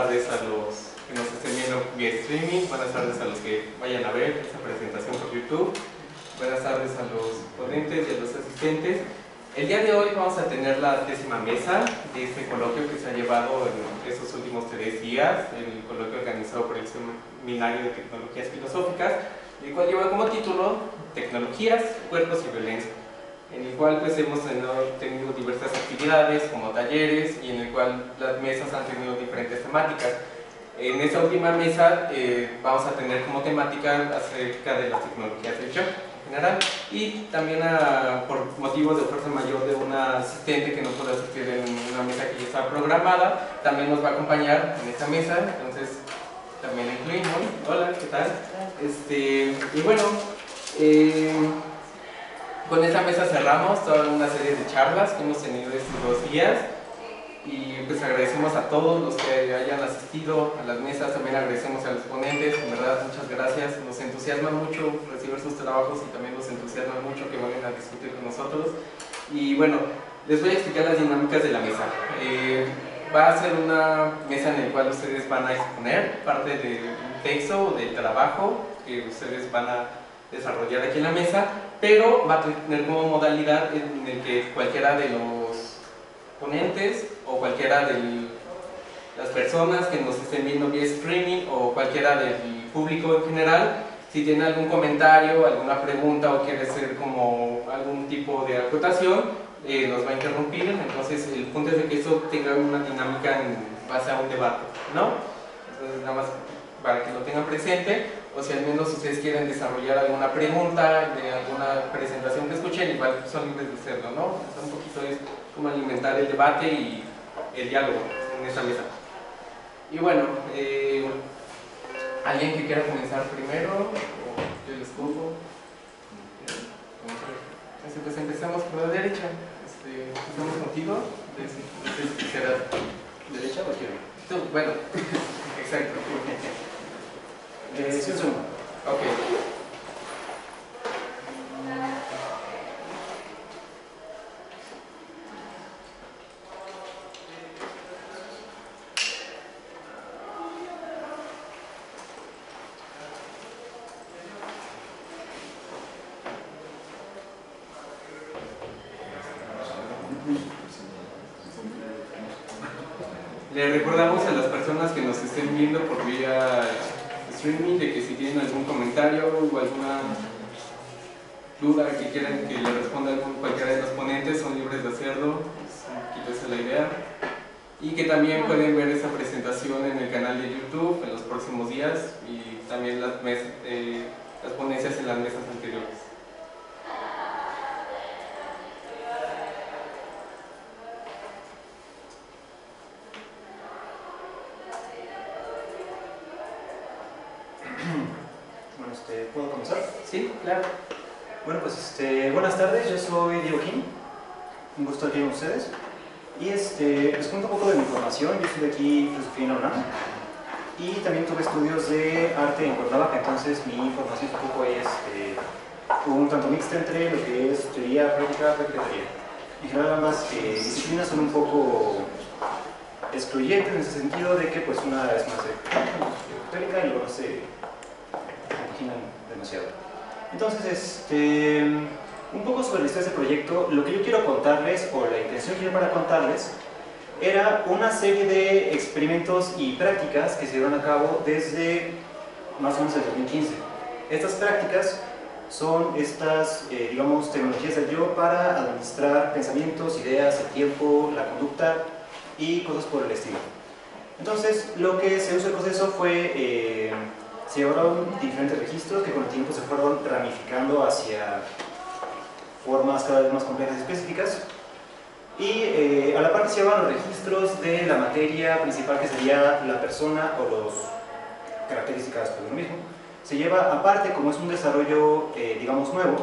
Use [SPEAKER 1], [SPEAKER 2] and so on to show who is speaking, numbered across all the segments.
[SPEAKER 1] tardes a los que nos estén viendo vía streaming, buenas tardes a los que vayan a ver esta presentación por YouTube, buenas tardes a los ponentes y a los asistentes. El día de hoy vamos a tener la 10ª mesa de este coloquio que se ha llevado en estos últimos 3 días, el coloquio organizado por el Seminario de Tecnologías Filosóficas, el cual lleva como título Tecnologías, Cuerpos y Violencia, en el cual pues hemos tenido diversas actividades como talleres y en el cual las mesas han tenido diferentes temáticas. En esta última mesa vamos a tener como temática acerca de las tecnologías del shock en general, y también por motivos de fuerza mayor de una asistente que no puede asistir en una mesa que ya está programada, también nos va a acompañar en esta mesa, entonces también incluimos. Hola, ¿qué tal? Y bueno, con esta mesa cerramos toda una serie de charlas que hemos tenido estos 2 días. Y pues agradecemos a todos los que hayan asistido a las mesas, también agradecemos a los ponentes, en verdad muchas gracias, nos entusiasma mucho recibir sus trabajos y también nos entusiasma mucho que vayan a discutir con nosotros. Y bueno, les voy a explicar las dinámicas de la mesa. Va a ser una mesa en la cual ustedes van a exponer parte del texto o del trabajo que ustedes van a desarrollar aquí en la mesa, pero va a tener como modalidad en el que cualquiera de los ponentes o cualquiera de las personas que nos estén viendo vía streaming o cualquiera del público en general, si tiene algún comentario, alguna pregunta o quiere hacer como algún tipo de acotación, nos va a interrumpir. Entonces el punto es de que esto tenga una dinámica en base a un debate, ¿no? Entonces nada más para que lo tengan presente, o si al menos ustedes quieren desarrollar alguna pregunta de alguna presentación que escuchen, igual son libres de hacerlo, ¿no? Entonces, un poquito es como alimentar el debate y el diálogo en esta mesa. Y bueno, ¿alguien que quiera comenzar primero? ¿O yo les escojo? Pues empezamos por la derecha. Empezamos contigo.
[SPEAKER 2] ¿Derecha o izquierda?
[SPEAKER 1] Tú, bueno, exacto.
[SPEAKER 2] Sí, un segundo.
[SPEAKER 1] Ok. Le recordamos a las personas que nos estén viendo por vía streaming de que si tienen algún comentario o alguna duda que quieran que le responda cualquiera de los ponentes, son libres de hacerlo, quítese la idea. Y que también pueden ver esa presentación en el canal de YouTube en los próximos días y también las ponencias en las mesas anteriores.
[SPEAKER 2] Bueno, ¿puedo comenzar?
[SPEAKER 1] Sí, claro.
[SPEAKER 2] Bueno, pues buenas tardes, yo soy Diego Kim, un gusto aquí con ustedes. Y les cuento un poco de mi formación. Yo estudié aquí filosofía en la UNAM y también tuve estudios de arte en Cuernavaca, entonces mi formación un poco es un tanto mixta entre lo que es teoría, práctica y teoría. En general ambas disciplinas son un poco excluyentes en ese sentido de que pues una es más teórica y luego no se compaginan demasiado. Entonces, un poco sobre la historia de este proyecto, lo que yo quiero contarles, o la intención que yo para contarles, era una serie de experimentos y prácticas que se llevan a cabo desde más o menos el 2015. Estas prácticas son estas, digamos, tecnologías del yo para administrar pensamientos, ideas, el tiempo, la conducta y cosas por el estilo. Entonces, lo que se usó el proceso fue, se llevaron diferentes registros que con el tiempo se fueron ramificando hacia formas cada vez más complejas y específicas, y a la parte se llevan los registros de la materia principal, que sería la persona o las características de lo mismo. Se lleva aparte, como es un desarrollo digamos nuevo,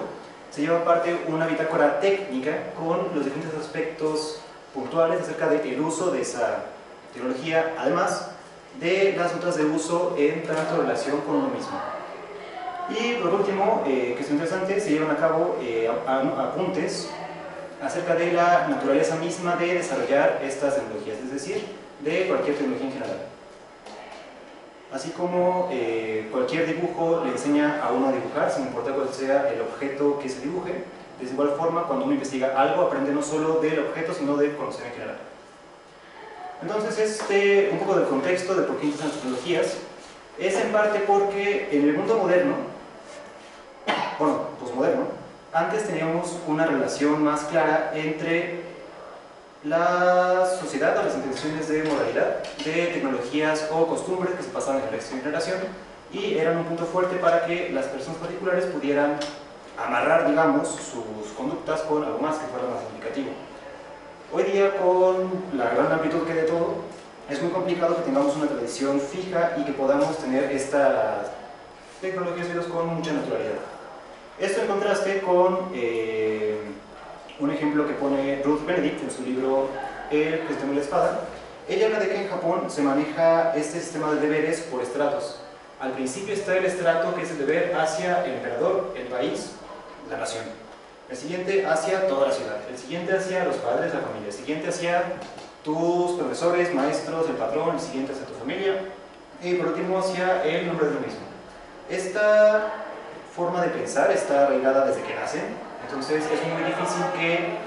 [SPEAKER 2] se lleva aparte una bitácora técnica con los diferentes aspectos puntuales acerca del uso de esa tecnología, además de las otras de uso en tanto relación con uno mismo. Y por último, que es interesante, se llevan a cabo apuntes acerca de la naturaleza misma de desarrollar estas tecnologías, es decir, de cualquier tecnología en general. así como cualquier dibujo le enseña a uno a dibujar, sin importar cuál sea el objeto que se dibuje. De igual forma, cuando uno investiga algo, aprende no solo del objeto, sino del conocimiento en general. Entonces, un poco del contexto de por qué interesan las tecnologías es en parte porque en el mundo moderno, bueno, posmoderno, antes teníamos una relación más clara entre la sociedad o las intenciones de moralidad, de tecnologías o costumbres que se pasaban de generación en generación y eran un punto fuerte para que las personas particulares pudieran amarrar, digamos, sus conductas con algo más que fuera más significativo. Hoy día, con la gran amplitud que hay de todo, es muy complicado que tengamos una tradición fija y que podamos tener estas tecnologías vivas con mucha naturalidad. Esto en contraste con un ejemplo que pone Ruth Benedict en su libro El Cristiano y la Espada. Ella habla de que en Japón se maneja este sistema de deberes por estratos. Al principio está el estrato que es el deber hacia el emperador, el país, la nación. El siguiente hacia toda la ciudad. El siguiente hacia los padres, la familia. El siguiente hacia tus profesores, maestros, el patrón. El siguiente hacia tu familia. Y por último hacia el nombre de lo mismo. Esta forma de pensar está arraigada desde que nacen. Entonces es muy difícil que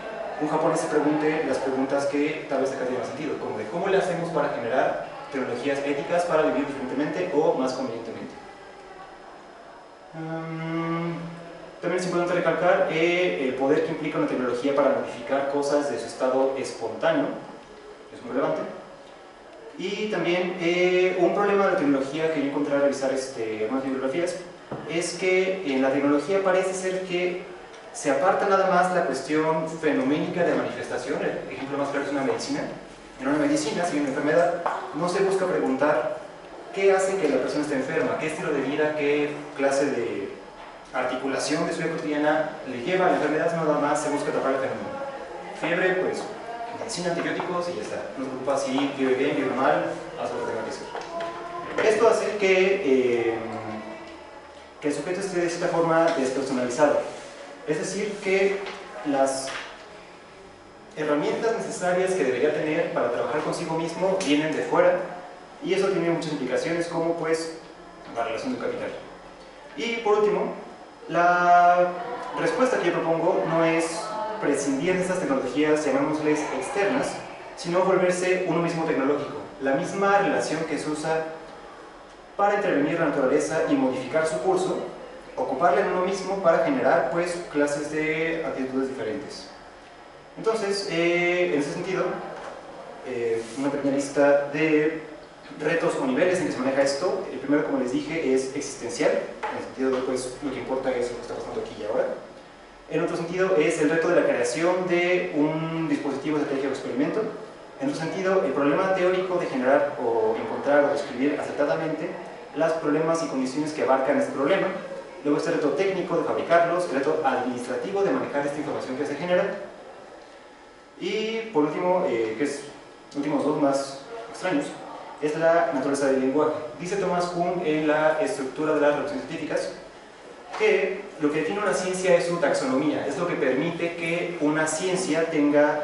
[SPEAKER 2] un japonés se pregunte las preguntas que tal vez acá tienen sentido, como de cómo le hacemos para generar tecnologías éticas para vivir diferentemente o más convenientemente. También es importante recalcar el poder que implica una tecnología para modificar cosas de su estado espontáneo, es muy relevante. Y también un problema de la tecnología que yo encontré al revisar algunas bibliografías es que en la tecnología parece ser que se aparta nada más la cuestión fenoménica de manifestación. El ejemplo más claro es una medicina. En una medicina, si hay una enfermedad, no se busca preguntar qué hace que la persona esté enferma, qué estilo de vida, qué clase de articulación de su vida cotidiana le lleva a la enfermedad, sino nada más se busca tapar el fenómeno. Fiebre, pues, medicina, antibióticos y ya está. No se preocupa si vive bien, vive mal, haz lo que tenga que hacer. Esto hace que el sujeto esté de cierta forma despersonalizado. Es decir, que las herramientas necesarias que debería tener para trabajar consigo mismo vienen de fuera y eso tiene muchas implicaciones como pues la relación del capital. Y por último, la respuesta que yo propongo no es prescindir de estas tecnologías, llamémosles externas, sino volverse uno mismo tecnológico. La misma relación que se usa para intervenir en la naturaleza y modificar su curso, ocuparla en uno mismo para generar pues clases de actitudes diferentes. Entonces, en ese sentido, una pequeña lista de retos o niveles en que se maneja esto. El primero, como les dije, es existencial, en el sentido de pues lo que importa es lo que está pasando aquí y ahora. En otro sentido, es el reto de la creación de un dispositivo de estrategia o experimento. En otro sentido, el problema teórico de generar o encontrar o describir acertadamente los problemas y condiciones que abarcan este problema. Luego está el reto técnico de fabricarlos, el reto administrativo de manejar esta información que se genera. Y por último, que es los últimos dos más extraños, es la naturaleza del lenguaje. Dice Thomas Kuhn en la estructura de las relaciones científicas que lo que define una ciencia es su taxonomía, es lo que permite que una ciencia tenga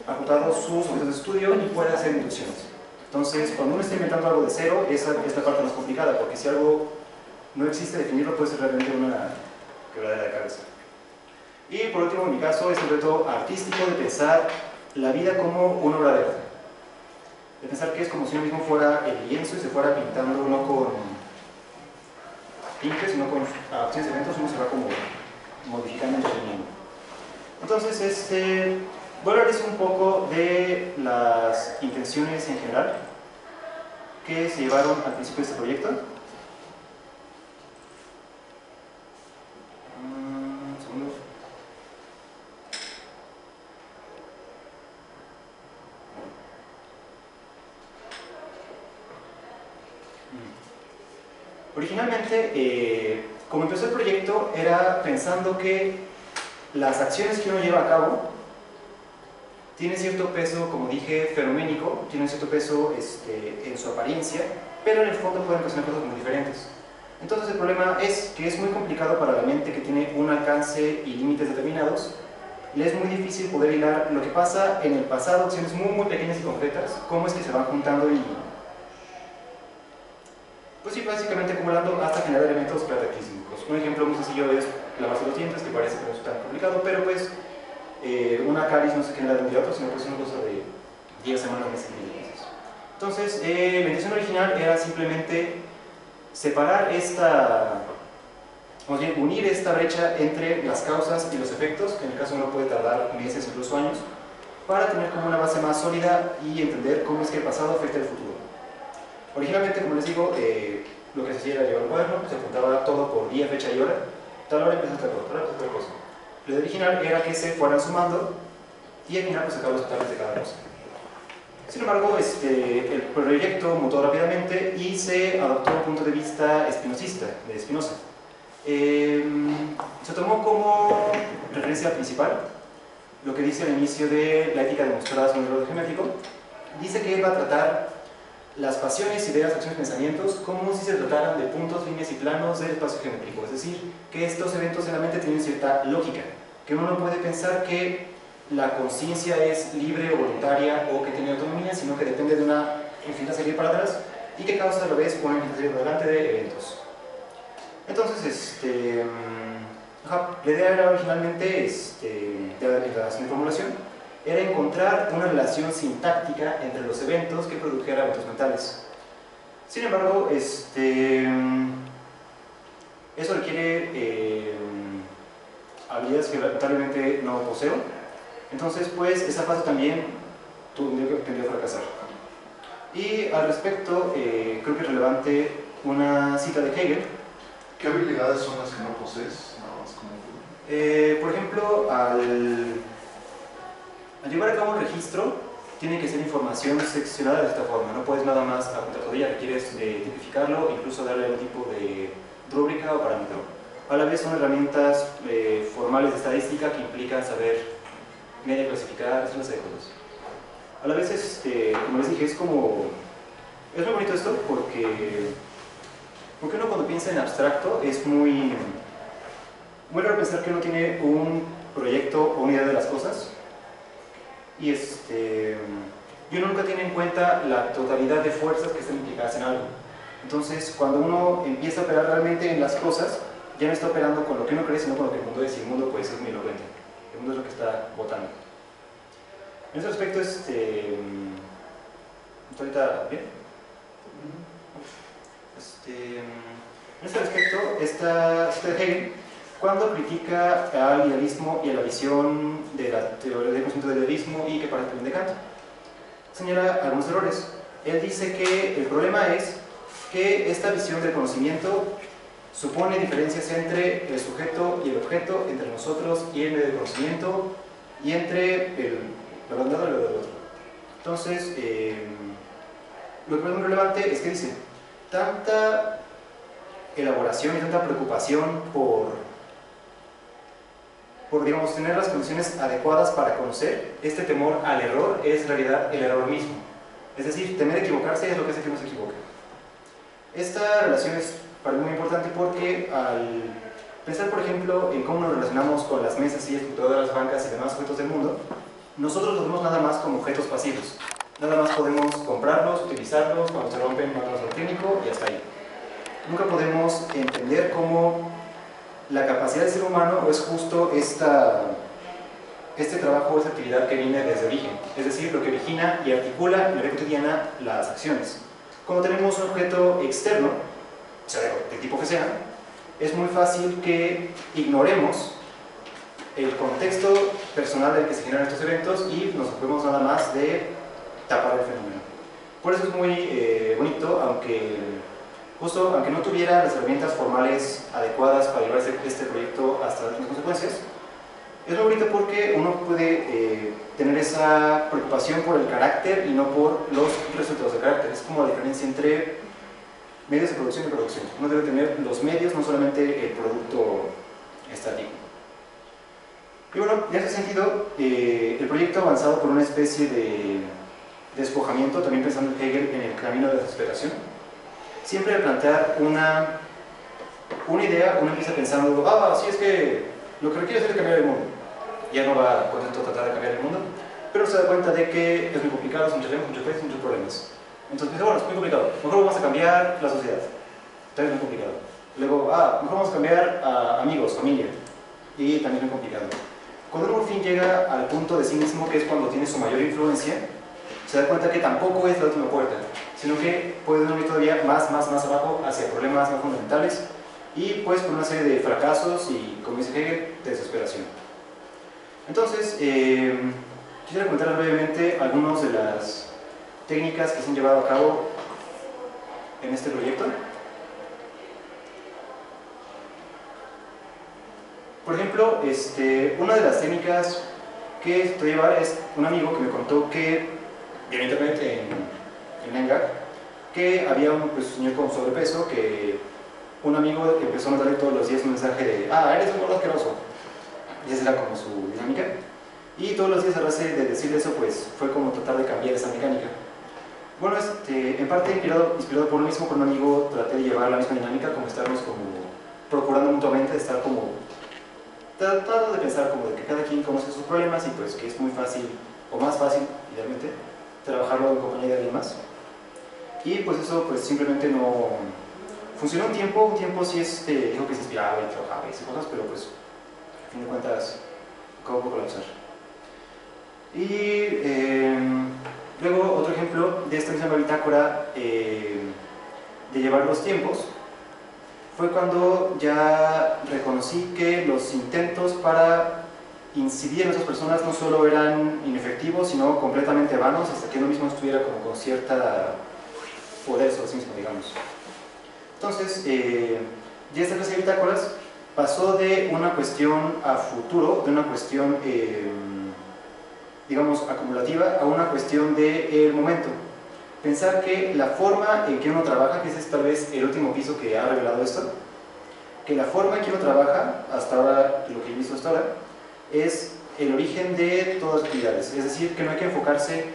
[SPEAKER 2] acotados sus objetos de estudio y pueda hacer inducciones. Entonces, cuando uno está inventando algo de cero, esa es la parte más complicada, porque si algo no existe, definirlo puede ser realmente una quebradera de cabeza. Y por último, en mi caso, es el reto artístico de pensar la vida como una obra de arte. De pensar que es como si uno mismo fuera el lienzo y se fuera pintando no con tintes, sino con acciones de eventos, uno se va como modificando el mundo. Entonces, voy a hablarles un poco de las intenciones en general que se llevaron al principio de este proyecto. Un segundo. Originalmente, como empezó el proyecto, era pensando que las acciones que uno lleva a cabo tienen cierto peso, como dije, fenoménico, tienen cierto peso en su apariencia, pero en el fondo pueden ocasionar cosas muy diferentes. Entonces el problema es que es muy complicado para la mente que tiene un alcance y límites determinados. Le es muy difícil poder hilar lo que pasa en el pasado, acciones muy pequeñas y concretas, cómo es que se van juntando Pues sí, básicamente acumulando hasta generar eventos cataclísmicos. Un ejemplo muy sencillo es lavarse los dientes, que parece que no es tan complicado, pero pues una caries no se genera de un día a otro, sino que es una cosa de 10 semanas, meses, meses. Entonces, la intención original era simplemente separar más bien unir esta brecha entre las causas y los efectos, que en el caso uno puede tardar meses, incluso años, para tener como una base más sólida y entender cómo es que el pasado afecta el futuro. Originalmente, como les digo, lo que se hacía era llevar un cuaderno, se apuntaba todo por día, fecha y hora, tal hora empieza otra cosa. Lo original era que se fueran sumando y al final pues sacar los totales de cada cosa. Sin embargo, el proyecto mutó rápidamente y se adoptó un punto de vista espinosista, de Spinoza. Se tomó como referencia principal lo que dice al inicio de la ética demostrada sobre el orden geométrico. Dice que él va a tratar las pasiones, ideas, acciones, pensamientos como si se trataran de puntos, líneas y planos del espacio geométrico. Es decir, que estos eventos en la mente tienen cierta lógica, que uno no puede pensar que la conciencia es libre o voluntaria o que tiene autonomía, sino que depende de una infinita serie de parámetros y que causa a la vez una infinita serie por delante de eventos. Entonces, la idea era originalmente, de la formulación, era encontrar una relación sintáctica entre los eventos que produjeran eventos mentales. Sin embargo, eso requiere habilidades que lamentablemente no poseo. Entonces, pues, esa fase también tendría que fracasar. Y al respecto, creo que es relevante una cita de Hegel.
[SPEAKER 3] ¿Qué habilidades son las que no posees? Nada más como...
[SPEAKER 2] Por ejemplo, al llevar a cabo un registro, tiene que ser información seccionada de esta forma. No puedes nada más apuntar todo ella, requieres tipificarlo, incluso darle algún tipo de rúbrica o parámetro. A la vez son herramientas formales de estadística que implican saber media, clasificar, es una serie de cosas. A la vez, como les dije, es muy bonito esto porque uno cuando piensa en abstracto es muy raro pensar que uno tiene un proyecto o una idea de las cosas y uno nunca tiene en cuenta la totalidad de fuerzas que están implicadas en algo. Entonces, cuando uno empieza a operar realmente en las cosas, ya no está operando con lo que uno cree, sino con lo que el mundo es, y el mundo pues es muy elocuente. El mundo es lo que está votando. En ese aspecto, ¿ahorita bien? En este aspecto, esta de Hegel, cuando critica al idealismo y a la visión de la teoría del concepto del idealismo y que parte también de Kant, señala algunos errores. Él dice que el problema es que esta visión del conocimiento supone diferencias entre el sujeto y el objeto, entre nosotros y el medio de conocimiento, y entre el verdadero y el otro. Entonces, lo que es muy relevante es que dice, tanta elaboración y tanta preocupación por digamos, tener las condiciones adecuadas para conocer, este temor al error es en realidad el error mismo. Es decir, temer equivocarse es lo que hace que uno se equivoque. Esta relación es para mí muy importante porque al pensar, por ejemplo, en cómo nos relacionamos con las mesas, sillas, computadoras, bancas y demás objetos del mundo, nosotros los vemos nada más como objetos pasivos. Nada más podemos comprarlos, utilizarlos, cuando se rompen, mandarlos al técnico y hasta ahí. Nunca podemos entender cómo la capacidad del ser humano es justo este trabajo, esta actividad que viene desde origen, es decir, lo que origina y articula en la vida cotidiana las acciones. Cuando tenemos un objeto externo, sea de tipo que sea, es muy fácil que ignoremos el contexto personal en el que se generan estos eventos y nos ocupemos nada más de tapar el fenómeno. Por eso es muy bonito, aunque no tuviera las herramientas formales adecuadas para llevar este proyecto hasta las consecuencias, es muy bonito porque uno puede tener esa preocupación por el carácter y no por los resultados de carácter. Es como la diferencia entre medios de producción y producción. Uno debe tener los medios, no solamente el producto estático. Y bueno, en ese sentido, el proyecto ha avanzado por una especie de despojamiento, también pensando en Hegel en el camino de la desesperación. Siempre al plantear una idea, uno empieza pensando, sí, es que lo que requiere hacer es cambiar el mundo. Ya no va a tratar de cambiar el mundo, pero se da cuenta de que es muy complicado, son muchos temas, muchos problemas. Entonces piensa, bueno, es muy complicado, mejor vamos a cambiar la sociedad. También es muy complicado. Luego, mejor vamos a cambiar a amigos, familia. Y también es muy complicado. Cuando uno por fin llega al punto de sí mismo, que es cuando tiene su mayor influencia, se da cuenta que tampoco es la última puerta, sino que puede ir todavía más abajo hacia problemas más fundamentales y pues por una serie de fracasos y, como dice Hegel, desesperación. Entonces, quisiera comentar brevemente algunas de las técnicas que se han llevado a cabo en este proyecto. Por ejemplo, una de las técnicas que estoy a llevar es un amigo que me contó que, vía internet en Enga, que había un señor con sobrepeso que un amigo empezó a mandarle todos los días un mensaje de eres un gordo asqueroso. Y esa era como su dinámica. Y todos los días a base de decirle eso, pues fue como tratar de cambiar esa mecánica. Bueno, en parte inspirado por lo mismo, con un amigo traté de llevar la misma dinámica, como estarnos como procurando mutuamente, estar como tratando de pensar como de que cada quien conoce sus problemas y pues que es muy fácil, o más fácil, idealmente, trabajarlo en compañía de alguien más. Y pues eso pues simplemente no funcionó un tiempo sí dijo que se inspiraba y trabajaba y esas cosas, pero pues a fin de cuentas acabó por colapsar. Y luego otro ejemplo de esta misma bitácora de llevar los tiempos fue cuando ya reconocí que los intentos para incidir en esas personas no solo eran inefectivos, sino completamente vanos, hasta que uno mismo estuviera como con cierta poder sobre sí mismo, digamos. Entonces, ya esta clase de bitácoras pasó de una cuestión a futuro, de una cuestión, digamos, acumulativa, a una cuestión del momento. Pensar que la forma en que uno trabaja, que ese es tal vez el último piso que ha revelado esto, que la forma en que uno trabaja, hasta ahora, lo que he visto hasta ahora, es el origen de todas las actividades. Es decir, que no hay que enfocarse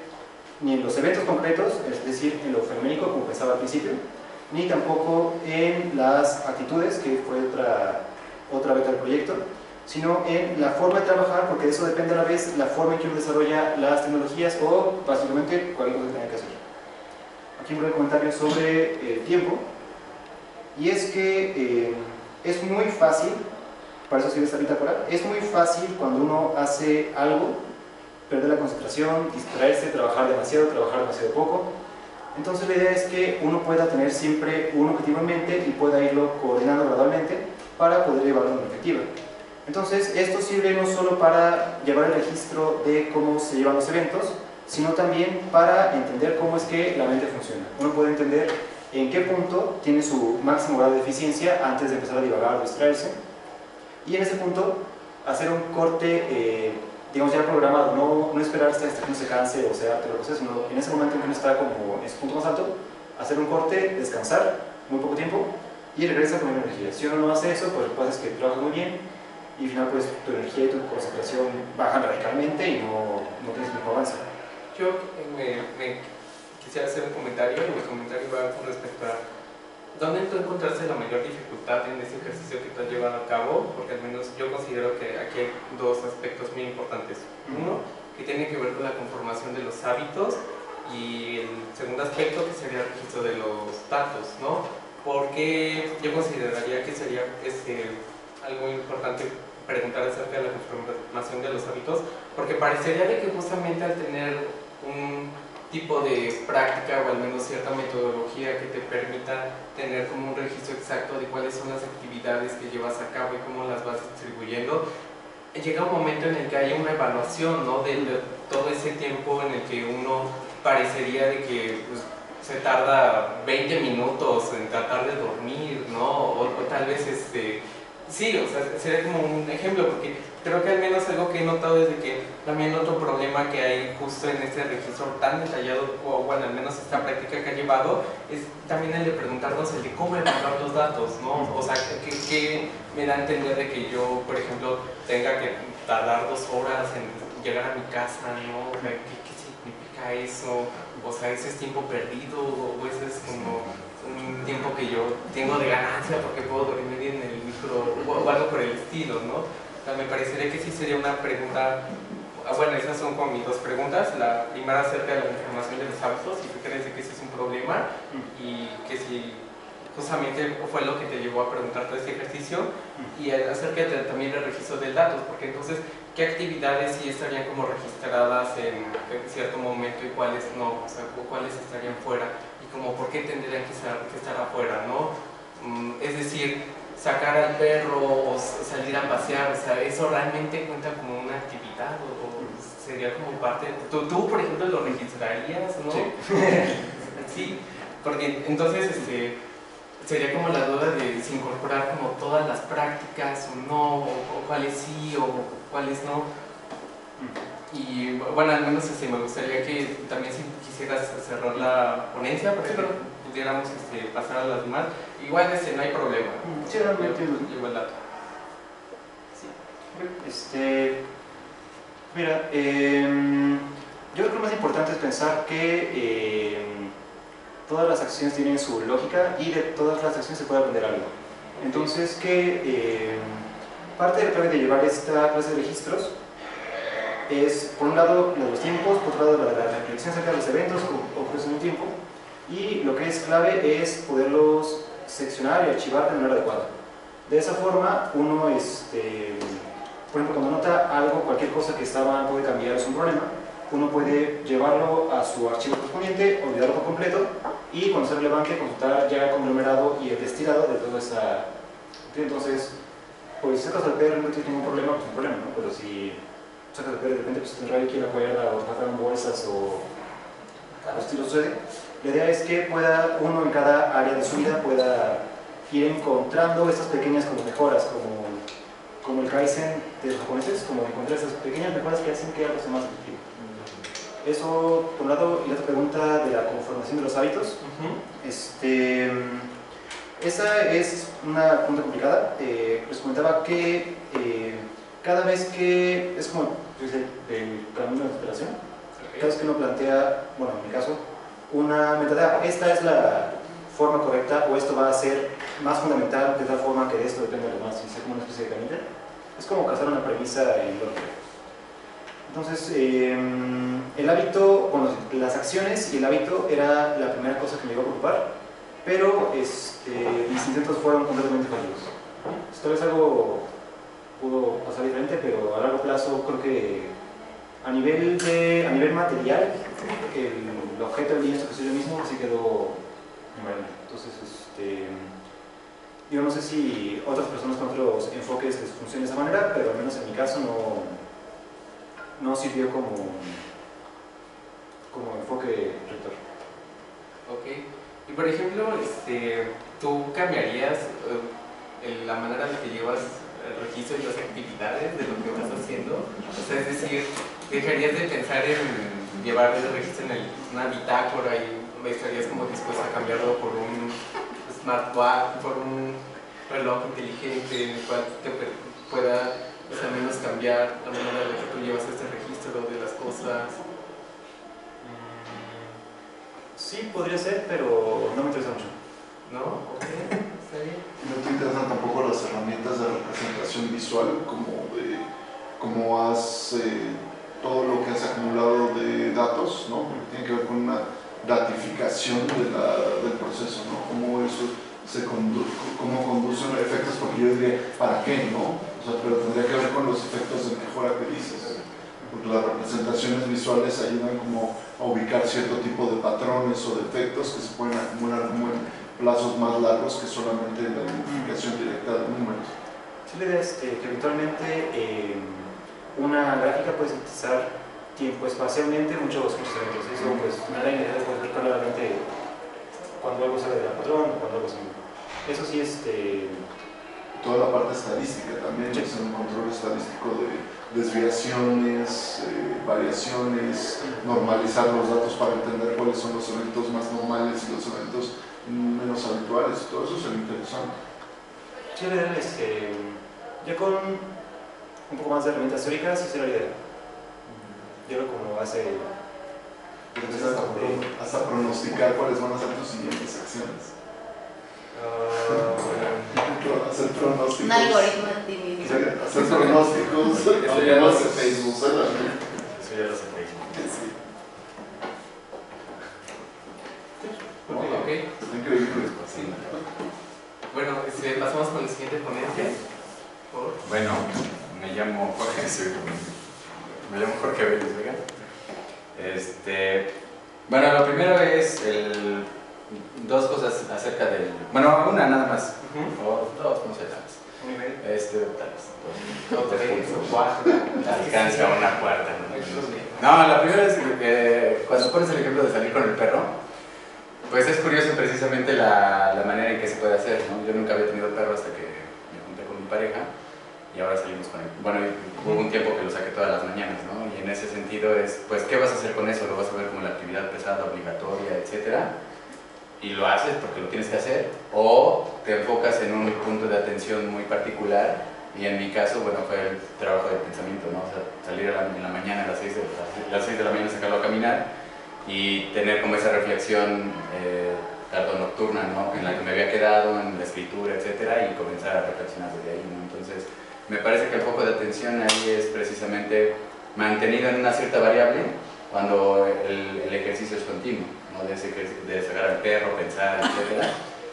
[SPEAKER 2] ni en los eventos concretos, es decir, en lo feménico, como pensaba al principio, ni tampoco en las actitudes, que fue otra beta del proyecto, sino en la forma de trabajar, porque de eso depende a la vez la forma en que uno desarrolla las tecnologías o básicamente cualquier cosa que tenga que hacer. Aquí un breve comentario sobre el tiempo, y es que es muy fácil, para eso sirve esta bitácora, es muy fácil cuando uno hace algo, perder la concentración, distraerse, trabajar demasiado poco. Entonces la idea es que uno pueda tener siempre un objetivo en mente y pueda irlo coordinando gradualmente para poder llevarlo de manera efectiva. Entonces esto sirve no solo para llevar el registro de cómo se llevan los eventos, sino también para entender cómo es que la mente funciona. Uno puede entender en qué punto tiene su máximo grado de eficiencia antes de empezar a divagar o distraerse, y en ese punto hacer un corte, digamos ya programado, no esperar hasta que uno se canse o se adapte lo que sea, sino en ese momento en que uno está como en su punto más alto, hacer un corte, descansar muy poco tiempo y regresa con energía. Si uno no hace eso, pues lo que pasa es que trabajas muy bien y al final pues tu energía y tu concentración bajan radicalmente y no tienes ningún avance.
[SPEAKER 1] Yo me quisiera hacer un comentario, y mi comentario va con respecto a ¿dónde tú encontraste la mayor dificultad en este ejercicio que tú has llevado a cabo? Porque al menos yo considero que aquí hay dos aspectos muy importantes. Uno, que tiene que ver con la conformación de los hábitos, y el segundo aspecto que sería el registro de los datos, ¿no? Porque yo consideraría que sería algo importante preguntar acerca de la conformación de los hábitos, porque parecería de que justamente al tener un tipo de práctica o al menos cierta metodología que te permita tener como un registro exacto de cuáles son las actividades que llevas a cabo y cómo las vas distribuyendo, llega un momento en el que hay una evaluación, ¿no? de todo ese tiempo en el que uno parecería de que pues, se tarda 20 minutos en tratar de dormir, ¿no? o tal vez sí, o sea, sería como un ejemplo, porque creo que al menos algo que he notado es de que también otro problema que hay justo en este registro tan detallado, o bueno, al menos esta práctica que ha llevado, es también el de preguntarnos el de cómo evaluar los datos, ¿no? O sea, ¿qué me da a entender de que yo, por ejemplo, tenga que tardar 2 horas en llegar a mi casa, ¿no? O sea, ¿qué significa eso? O sea, ¿ese es tiempo perdido? ¿O ese es como un tiempo que yo tengo de ganancia porque puedo dormir en el micro o algo por el estilo, ¿no? O sea, me parecería que sí sería una pregunta. Bueno, esas son como mis dos preguntas. La primera acerca de la información de los hábitos, si tú crees que ese es un problema y que si justamente fue lo que te llevó a preguntar todo este ejercicio y acerca también del registro de datos, porque entonces, ¿qué actividades sí estarían como registradas en cierto momento y cuáles no? O sea, cuáles estarían fuera y como por qué tendrían que estar afuera, ¿no? Es decir, sacar al perro o salir a pasear, o sea, ¿eso realmente cuenta como una actividad o sería como parte? Tú, por ejemplo, lo registrarías, ¿no?
[SPEAKER 2] Sí.
[SPEAKER 1] Sí, porque entonces sería como la duda de si incorporar como todas las prácticas o no, o cuáles sí o cuáles no. Y bueno, al menos me gustaría que también si quisieras cerrar la ponencia para que pudiéramos pasar a las demás. Igual no hay problema.
[SPEAKER 2] Sí, realmente.
[SPEAKER 1] Llevo el dato.
[SPEAKER 2] Sí. Mira, yo creo que lo más importante es pensar que todas las acciones tienen su lógica y de todas las acciones se puede aprender algo. Entonces, que parte del plan de llevar esta clase de registros es, por un lado, los tiempos, por otro lado, la reflexión acerca de los eventos que ocurren en un tiempo, y lo que es clave es poderlos seccionar y archivar de manera adecuada. De esa forma, uno, por ejemplo, cuando nota algo, cualquier cosa que estaba puede cambiar, es un problema, uno puede llevarlo a su archivo correspondiente, olvidarlo por completo, y cuando sea relevante, consultar ya el conglomerado y el destilado de toda esa... Entonces, pues si sacas al PR no tienes ningún problema, pues un problema, ¿no? Pero si sacas al PR de repente, pues tendrá alguien la cuerda o pasaron bolsas o estilo sucede. La idea es que pueda uno en cada área de su vida pueda ir encontrando estas pequeñas como mejoras, como el Kaizen de los japoneses, como encontrar esas pequeñas mejoras que hacen que algo sea más efectivo. Eso, por un lado, y la otra pregunta de la conformación de los hábitos. Esa es una pregunta complicada. Les comentaba que cada vez que, es como el camino de superación, cada vez que uno plantea, bueno, en mi caso, una meta, esta es la forma correcta o esto va a ser más fundamental de tal forma que de esto depende de lo demás, y sea como una especie de camino. Es como cazar una premisa en lógica. Entonces, el hábito, bueno, las acciones y el hábito era la primera cosa que me iba a preocupar, pero mis intentos fueron completamente fallidos. Tal vez algo pudo pasar diferente, pero a largo plazo creo que a nivel material, el objeto del lienzo que soy yo mismo sí quedó mal. Entonces, yo no sé si otras personas con otros enfoques les funciona de esa manera, pero al menos en mi caso no sirvió como enfoque rector.
[SPEAKER 1] Ok. Y por ejemplo, ¿tú cambiarías la manera en la que llevas el registro y las actividades de lo que vas haciendo? O sea, es decir, ¿dejarías de pensar en llevar el registro en una bitácora y estarías como dispuesta a cambiarlo por un smartwatch, por un reloj inteligente en el cual te pueda al menos cambiar la manera en la que tú llevas este registro de las cosas?
[SPEAKER 2] Sí, podría ser, pero no me interesa mucho.
[SPEAKER 1] ¿No? Ok, está bien.
[SPEAKER 3] ¿No te interesan tampoco las herramientas de representación visual, como todo lo que has acumulado de datos, ¿no? Porque tiene que ver con una datificación del proceso, ¿no? Cómo eso cómo conduce a efectos, porque yo diría, ¿para qué, no? O sea, pero tendría que ver con los efectos de mejora que dices, porque las representaciones visuales ayudan como a ubicar cierto tipo de patrones o de efectos que se pueden acumular como en plazos más largos que solamente la identificación directa de números.
[SPEAKER 2] Sí, la idea es que eventualmente una gráfica puede sintetizar tiempo espacialmente muchos eventos. Eso pues me da la idea de poder ver claramente cuando algo sale de la patrón o cuando algo se mueve. Eso sí,
[SPEAKER 3] toda la parte estadística también, sí. Es un control estadístico de desviaciones, variaciones, normalizar los datos para entender cuáles son los eventos más normales y los eventos menos habituales. Todo eso sería interesante.
[SPEAKER 2] Sí, la idea es ya con un poco más de herramientas teóricas, sí será la idea. Yo lo como hace...
[SPEAKER 3] hasta pronosticar cuáles van a ser tus siguientes acciones. Hacer pronósticos.
[SPEAKER 4] Un algoritmo antivirus.
[SPEAKER 3] Hacer pronósticos.
[SPEAKER 1] Eso ya lo hace
[SPEAKER 3] Facebook.
[SPEAKER 2] Eso ya lo hace Facebook.
[SPEAKER 3] Sí.
[SPEAKER 1] Ok.
[SPEAKER 3] Está increíble.
[SPEAKER 1] Sí. Bueno, pasamos con el siguiente ponente.
[SPEAKER 4] Bueno, me llamo Jorge Vélez Vega. Bueno, lo primero es dos cosas acerca del... Bueno, una nada más. O dos, no sé, tal vez.
[SPEAKER 1] Un nivel.
[SPEAKER 4] Tal vez.
[SPEAKER 1] No, tres o cuatro.
[SPEAKER 4] Alcanza una cuarta, ¿no? No, la primera es que cuando pones el ejemplo de salir con el perro, pues es curioso precisamente la manera en que se puede hacer, ¿no? Yo nunca había tenido perro hasta que me junté con mi pareja y ahora salimos con él. Bueno, hubo un tiempo que lo saqué todas las mañanas, ¿no? Y en ese sentido es, pues, ¿qué vas a hacer con eso? ¿Lo vas a ver como la actividad pesada, obligatoria, etcétera? Y lo haces porque lo tienes que hacer, o te enfocas en un punto de atención muy particular, y en mi caso, bueno, fue el trabajo de pensamiento, ¿no? O sea, salir en la mañana, a las 6 de la mañana, sacarlo a caminar y tener como esa reflexión tardo-nocturna, ¿no? En la que me había quedado, en la escritura, etcétera, y comenzar a reflexionar desde ahí, ¿no? Entonces, me parece que el foco de atención ahí es precisamente mantenido en una cierta variable cuando el ejercicio es continuo, ¿no? De sacar al perro, pensar, etcétera,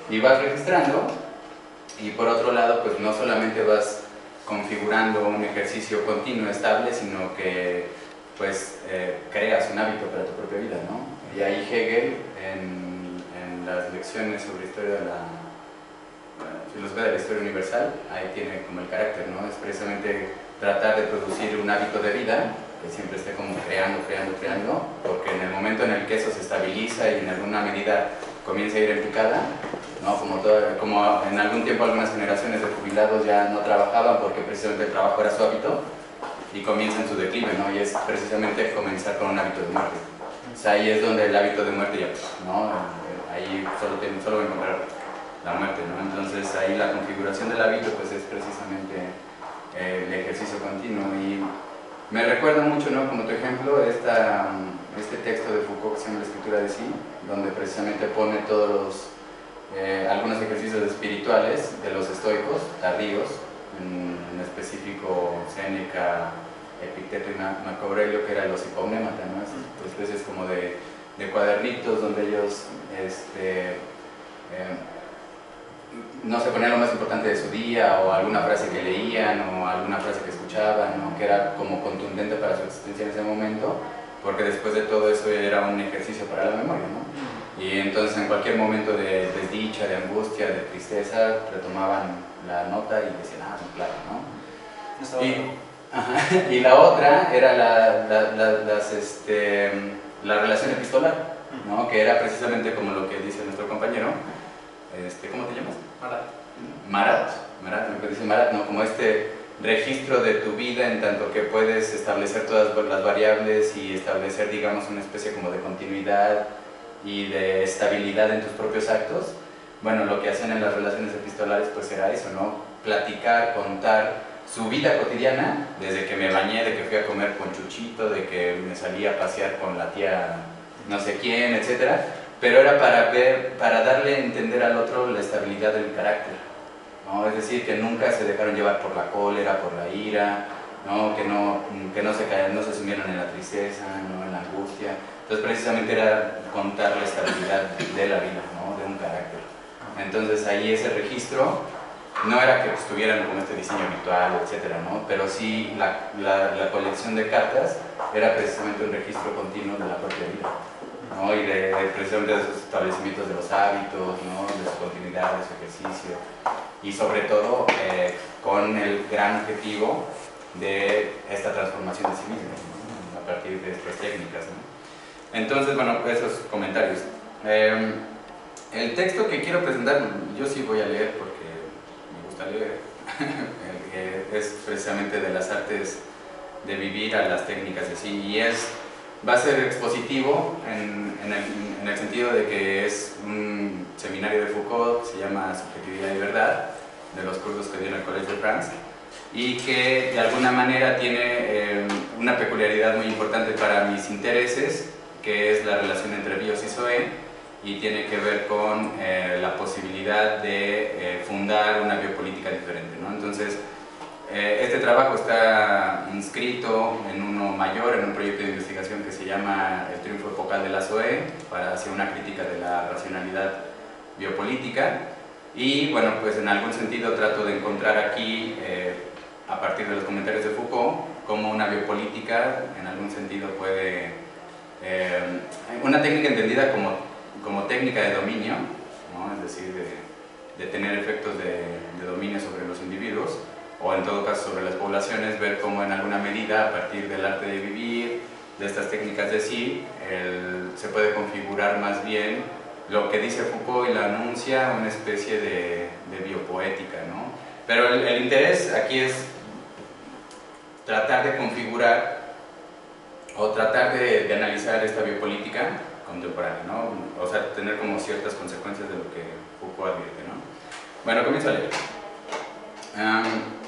[SPEAKER 4] y vas registrando, y por otro lado, pues no solamente vas configurando un ejercicio continuo, estable, sino que pues creas un hábito para tu propia vida, ¿no? Y ahí Hegel, en las lecciones sobre historia de la filosofía de la historia universal, ahí tiene como el carácter, ¿no? Es precisamente tratar de producir un hábito de vida que siempre esté como creando, porque en el momento en el que eso se estabiliza y en alguna medida comienza a ir en picada, ¿no? Como en algún tiempo algunas generaciones de jubilados ya no trabajaban porque precisamente el trabajo era su hábito y comienza en su declive, ¿no? Y es precisamente comenzar con un hábito de muerte. O sea, ahí es donde el hábito de muerte ya, ¿no? Ahí solo va a encontrar la muerte, ¿no? Entonces ahí la configuración del hábito pues es precisamente el ejercicio continuo. Y me recuerda mucho, ¿no? Como tu ejemplo, este texto de Foucault que se llama La escritura de sí, donde precisamente pone todos algunos ejercicios espirituales de los estoicos tardíos, en específico Séneca, Epicteto y Marco Aurelio, que eran los hipomnémata, ¿no? Especies como de cuadernitos donde ellos no se ponían lo más importante de su día, o alguna frase que leían, o alguna frase que escuchaban, ¿no? Que era como contundente para su existencia en ese momento, porque después de todo eso era un ejercicio para la memoria, ¿no? Y entonces en cualquier momento de desdicha, de angustia, de tristeza, retomaban la nota y decían, ah, claro, ¿no? Y la otra era la relación epistolar, ¿no? Que era precisamente como lo que dice nuestro compañero, ¿cómo te llamas? Marat, lo que dice Marat, ¿no? Como este registro de tu vida en tanto que puedes establecer todas las variables y establecer, digamos, una especie como de continuidad y de estabilidad en tus propios actos. Bueno, lo que hacen en las relaciones epistolares pues era eso, ¿no? Platicar, contar su vida cotidiana, desde que me bañé, de que fui a comer con Chuchito, de que me salí a pasear con la tía no sé quién, etcétera, pero era para darle a entender al otro la estabilidad del carácter, ¿no? Es decir, que nunca se dejaron llevar por la cólera, por la ira, ¿no? Que no se sumieron en la tristeza, ¿no? En la angustia. Entonces precisamente era contar la estabilidad de la vida, ¿no? De un carácter. Entonces ahí ese registro no era que tuvieran como este diseño habitual, etcétera, ¿no? Pero sí la colección de cartas era precisamente un registro continuo de la propia vida, ¿no? Y precisamente de sus establecimientos de los hábitos, ¿no? De su continuidad, de su ejercicio, y sobre todo con el gran objetivo de esta transformación de sí mismo, ¿no? A partir de estas técnicas, ¿no? Entonces, bueno, esos comentarios. El texto que quiero presentar, yo sí voy a leer porque me gusta leer, es precisamente de las artes de vivir a las técnicas de sí, y va a ser expositivo en el sentido de que es un seminario de Foucault que se llama Subjetividad y Verdad, de los cursos que dio en el Collège de France, y que de alguna manera tiene una peculiaridad muy importante para mis intereses, que es la relación entre bios y zoé, y tiene que ver con la posibilidad de fundar una biopolítica diferente, ¿no? Entonces, Este trabajo está inscrito en uno mayor, en un proyecto de investigación que se llama El triunfo epocal de la SOE, para hacer una crítica de la racionalidad biopolítica. Y bueno, pues en algún sentido trato de encontrar aquí, a partir de los comentarios de Foucault, cómo una biopolítica en algún sentido puede, una técnica entendida como técnica de dominio, ¿no? Es decir, de tener efectos de dominio sobre los individuos, o en todo caso sobre las poblaciones, ver cómo en alguna medida, a partir del arte de vivir, de estas técnicas de sí, se puede configurar más bien lo que dice Foucault y la anuncia, una especie de biopoética, ¿no? Pero el interés aquí es tratar de configurar o tratar de analizar esta biopolítica contemporánea, ¿no? O sea, tener como ciertas consecuencias de lo que Foucault advierte, ¿no? Bueno, comienzo a leer.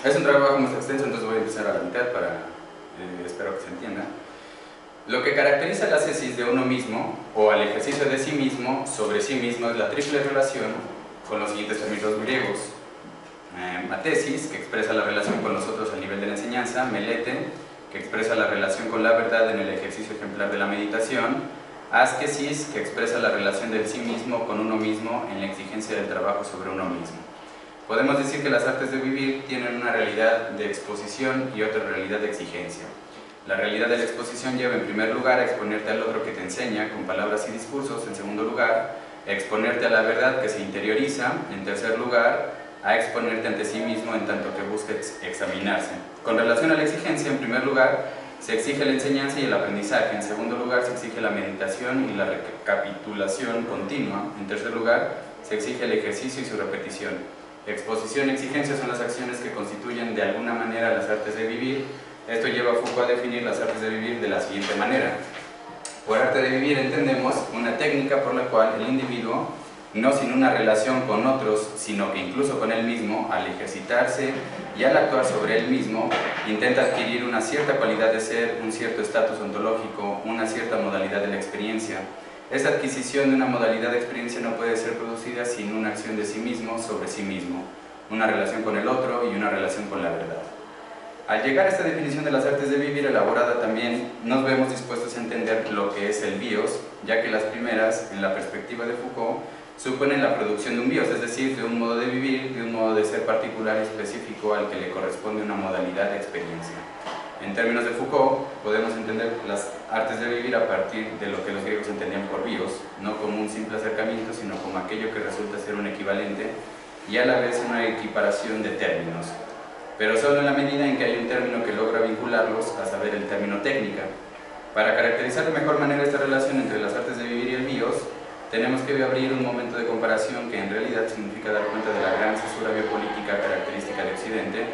[SPEAKER 4] Es un trabajo más extenso, entonces voy a empezar a la mitad para, espero que se entienda. Lo que caracteriza la ascesis de uno mismo, o al ejercicio de sí mismo sobre sí mismo, es la triple relación con los siguientes términos griegos. Matesis, que expresa la relación con los otros a nivel de la enseñanza; melete, que expresa la relación con la verdad en el ejercicio ejemplar de la meditación; askesis, que expresa la relación del sí mismo con uno mismo en la exigencia del trabajo sobre uno mismo. Podemos decir que las artes de vivir tienen una realidad de exposición y otra realidad de exigencia. La realidad de la exposición lleva en primer lugar a exponerte al otro que te enseña con palabras y discursos; en segundo lugar, a exponerte a la verdad que se interioriza; en tercer lugar, a exponerte ante sí mismo en tanto que busca examinarse. Con relación a la exigencia, en primer lugar, se exige la enseñanza y el aprendizaje; en segundo lugar, se exige la meditación y la recapitulación continua; en tercer lugar, se exige el ejercicio y su repetición. Exposición y exigencia son las acciones que constituyen de alguna manera las artes de vivir. Esto lleva a Foucault a definir las artes de vivir de la siguiente manera. Por arte de vivir entendemos una técnica por la cual el individuo, no sin una relación con otros, sino que incluso con él mismo, al ejercitarse y al actuar sobre él mismo, intenta adquirir una cierta cualidad de ser, un cierto estatus ontológico, una cierta modalidad de la experiencia. Esta adquisición de una modalidad de experiencia no puede ser producida sin una acción de sí mismo sobre sí mismo, una relación con el otro y una relación con la verdad. Al llegar a esta definición de las artes de vivir elaborada también, nos vemos dispuestos a entender lo que es el bios, ya que las primeras, en la perspectiva de Foucault, suponen la producción de un bios, es decir, de un modo de vivir, de un modo de ser particular y específico al que le corresponde una modalidad de experiencia. En términos de Foucault, podemos entender las artes de vivir a partir de lo que los griegos entendían por bios, no como un simple acercamiento, sino como aquello que resulta ser un equivalente y a la vez una equiparación de términos, pero solo en la medida en que hay un término que logra vincularlos, a saber, el término técnica. Para caracterizar de mejor manera esta relación entre las artes de vivir y el bios, tenemos que abrir un momento de comparación que en realidad significa dar cuenta de la gran cesura biopolítica característica de Occidente,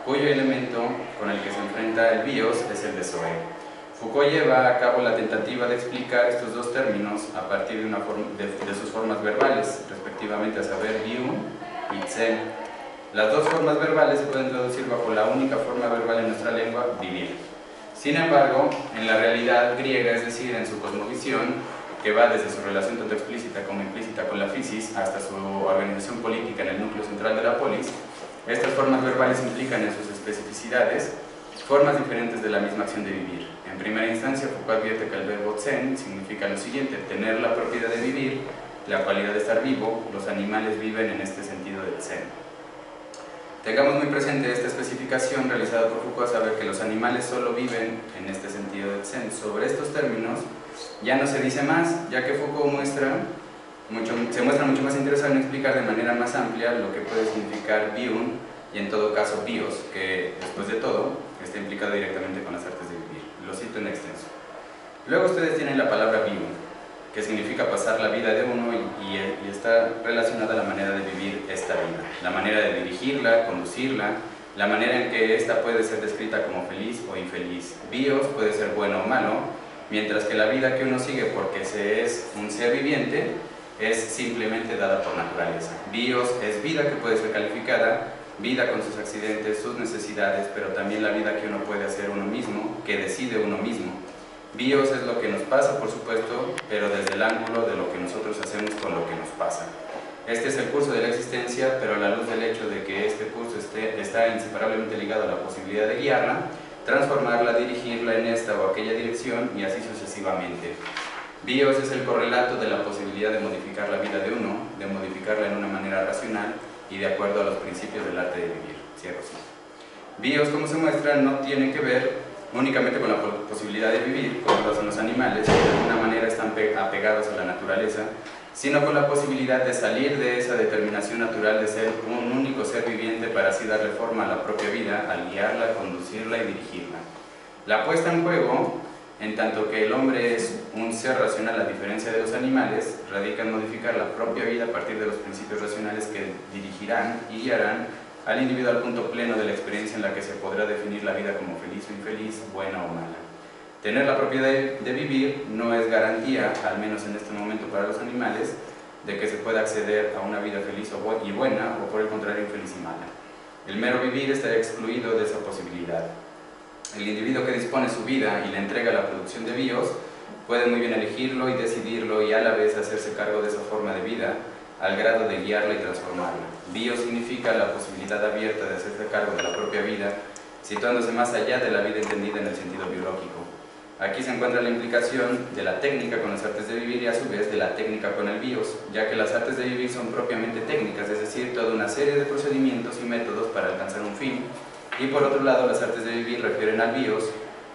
[SPEAKER 4] cuyo elemento con el que se enfrenta el bios es el de SOE. Foucault lleva a cabo la tentativa de explicar estos dos términos a partir de sus formas verbales, respectivamente, a saber, bium y tsen. Las dos formas verbales se pueden traducir bajo la única forma verbal en nuestra lengua, vivir. Sin embargo, en la realidad griega, es decir, en su cosmovisión, que va desde su relación tanto explícita como implícita con la physis hasta su organización política en el núcleo central de la polis, estas formas verbales implican en sus especificidades formas diferentes de la misma acción de vivir. En primera instancia, Foucault advierte que el verbo tsen significa lo siguiente: tener la propiedad de vivir, la cualidad de estar vivo. Los animales viven en este sentido del tsen. Tengamos muy presente esta especificación realizada por Foucault, a saber que los animales solo viven en este sentido del tsen. Sobre estos términos ya no se dice más, ya que Foucault se muestra mucho más interesado en explicar de manera más amplia lo que puede significar bium y en todo caso bios, que después de todo está implicado directamente con las artes de vivir. Lo cito en extenso. Luego ustedes tienen la palabra bium, que significa pasar la vida de uno y está relacionada a la manera de vivir esta vida, la manera de dirigirla, conducirla, la manera en que ésta puede ser descrita como feliz o infeliz. Bios puede ser bueno o malo, mientras que la vida que uno sigue porque se es un ser viviente es simplemente dada por naturaleza. Bios es vida que puede ser calificada, vida con sus accidentes, sus necesidades, pero también la vida que uno puede hacer uno mismo, que decide uno mismo. Bios es lo que nos pasa, por supuesto, pero desde el ángulo de lo que nosotros hacemos con lo que nos pasa. Este es el curso de la existencia, pero a la luz del hecho de que este curso está inseparablemente ligado a la posibilidad de guiarla, transformarla, dirigirla en esta o aquella dirección y así sucesivamente. Bios es el correlato de la posibilidad de modificar la vida de uno, de modificarla en una manera racional y de acuerdo a los principios del arte de vivir. Cierro sí. Bios, como se muestra, no tiene que ver únicamente con la posibilidad de vivir, como lo son los animales, que de alguna manera están apegados a la naturaleza, sino con la posibilidad de salir de esa determinación natural de ser un único ser viviente para así darle forma a la propia vida, al guiarla, conducirla y dirigirla. La puesta en juego, en tanto que el hombre es un ser racional a diferencia de los animales, radica en modificar la propia vida a partir de los principios racionales que dirigirán y guiarán al individuo al punto pleno de la experiencia en la que se podrá definir la vida como feliz o infeliz, buena o mala. Tener la propiedad de vivir no es garantía, al menos en este momento para los animales, de que se pueda acceder a una vida feliz y buena, o por el contrario infeliz y mala. El mero vivir está excluido de esa posibilidad. El individuo que dispone su vida y le entrega la producción de bios puede muy bien elegirlo y decidirlo y a la vez hacerse cargo de esa forma de vida al grado de guiarla y transformarla. Bio significa la posibilidad abierta de hacerse cargo de la propia vida, situándose más allá de la vida entendida en el sentido biológico. Aquí se encuentra la implicación de la técnica con las artes de vivir y a su vez de la técnica con el bios, ya que las artes de vivir son propiamente técnicas, es decir, toda una serie de procedimientos y métodos para alcanzar un fin, y por otro lado las artes de vivir refieren al bios,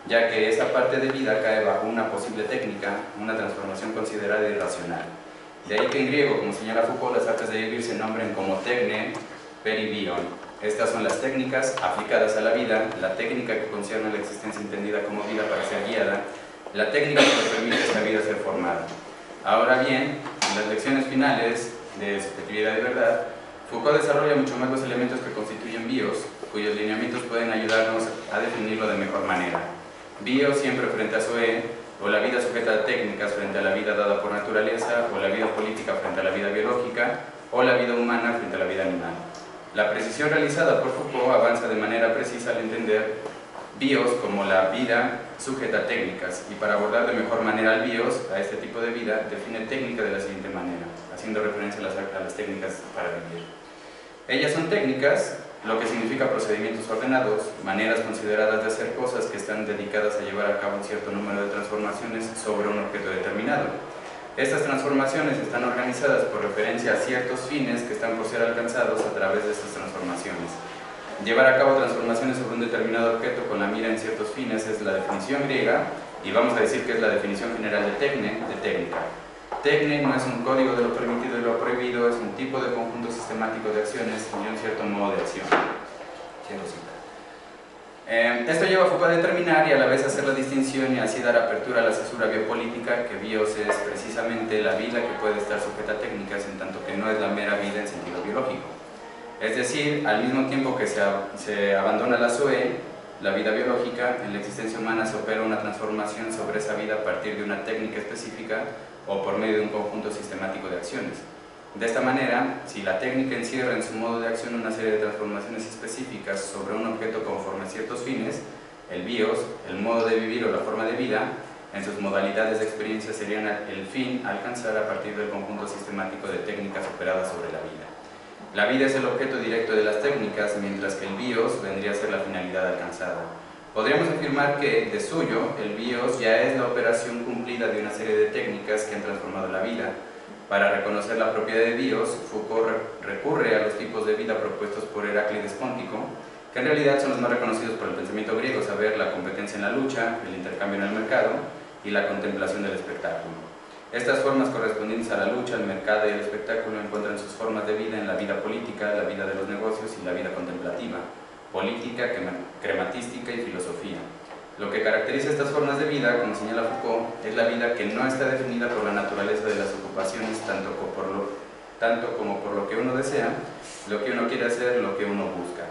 [SPEAKER 4] ya que esa parte de vida cae bajo una posible técnica, una transformación considerada irracional. De ahí que en griego, como señala Foucault, las artes de vivir se nombren como tecne, peribion. Estas son las técnicas aplicadas a la vida, la técnica que concierne a la existencia entendida como vida para ser guiada, la técnica que permite a esta vida ser formada. Ahora bien, en las lecciones finales de Subjetividad y Verdad, Foucault desarrolla mucho más los elementos que constituyen bios, cuyos lineamientos pueden ayudarnos a definirlo de mejor manera. Bio siempre frente a Zoe, o la vida sujeta a técnicas frente a la vida dada por naturaleza, o la vida política frente a la vida biológica, o la vida humana frente a la vida animal. La precisión realizada por Foucault avanza de manera precisa al entender bios como la vida sujeta a técnicas, y para abordar de mejor manera al bios, a este tipo de vida, define técnica de la siguiente manera, haciendo referencia a las técnicas para vivir. Ellas son técnicas, lo que significa procedimientos ordenados, maneras consideradas de hacer cosas que están dedicadas a llevar a cabo un cierto número de transformaciones sobre un objeto determinado. Estas transformaciones están organizadas por referencia a ciertos fines que están por ser alcanzados a través de estas transformaciones. Llevar a cabo transformaciones sobre un determinado objeto con la mira en ciertos fines es la definición griega, y vamos a decir que es la definición general de tecne, de técnica. Tecne no es un código de lo permitido y lo prohibido, es un tipo de conjunto sistemático de acciones y un cierto modo de acción. Esto lleva a Foucault a determinar y a la vez hacer la distinción y así dar apertura a la cesura biopolítica, que bios es precisamente la vida que puede estar sujeta a técnicas en tanto que no es la mera vida en sentido biológico. Es decir, al mismo tiempo que se abandona la Zoe, la vida biológica, en la existencia humana se opera una transformación sobre esa vida a partir de una técnica específica o por medio de un conjunto sistemático de acciones. De esta manera, si la técnica encierra en su modo de acción una serie de transformaciones específicas sobre un objeto conforme a ciertos fines, el bios, el modo de vivir o la forma de vida, en sus modalidades de experiencia serían el fin a alcanzar a partir del conjunto sistemático de técnicas operadas sobre la vida. La vida es el objeto directo de las técnicas, mientras que el bios vendría a ser la finalidad alcanzada. Podríamos afirmar que, de suyo, el bios ya es la operación cumplida de una serie de técnicas que han transformado la vida. Para reconocer la propiedad de bios, Foucault recurre a los tipos de vida propuestos por Heráclides Póntico, que en realidad son los más reconocidos por el pensamiento griego, saber la competencia en la lucha, el intercambio en el mercado y la contemplación del espectáculo. Estas formas correspondientes a la lucha, el mercado y el espectáculo encuentran sus formas de vida en la vida política, la vida de los negocios y la vida contemplativa, política, crematística y filosofía. Lo que caracteriza estas formas de vida, como señala Foucault, es la vida que no está definida por la naturaleza de las ocupaciones, tanto como por lo que uno desea, lo que uno quiere hacer, lo que uno busca.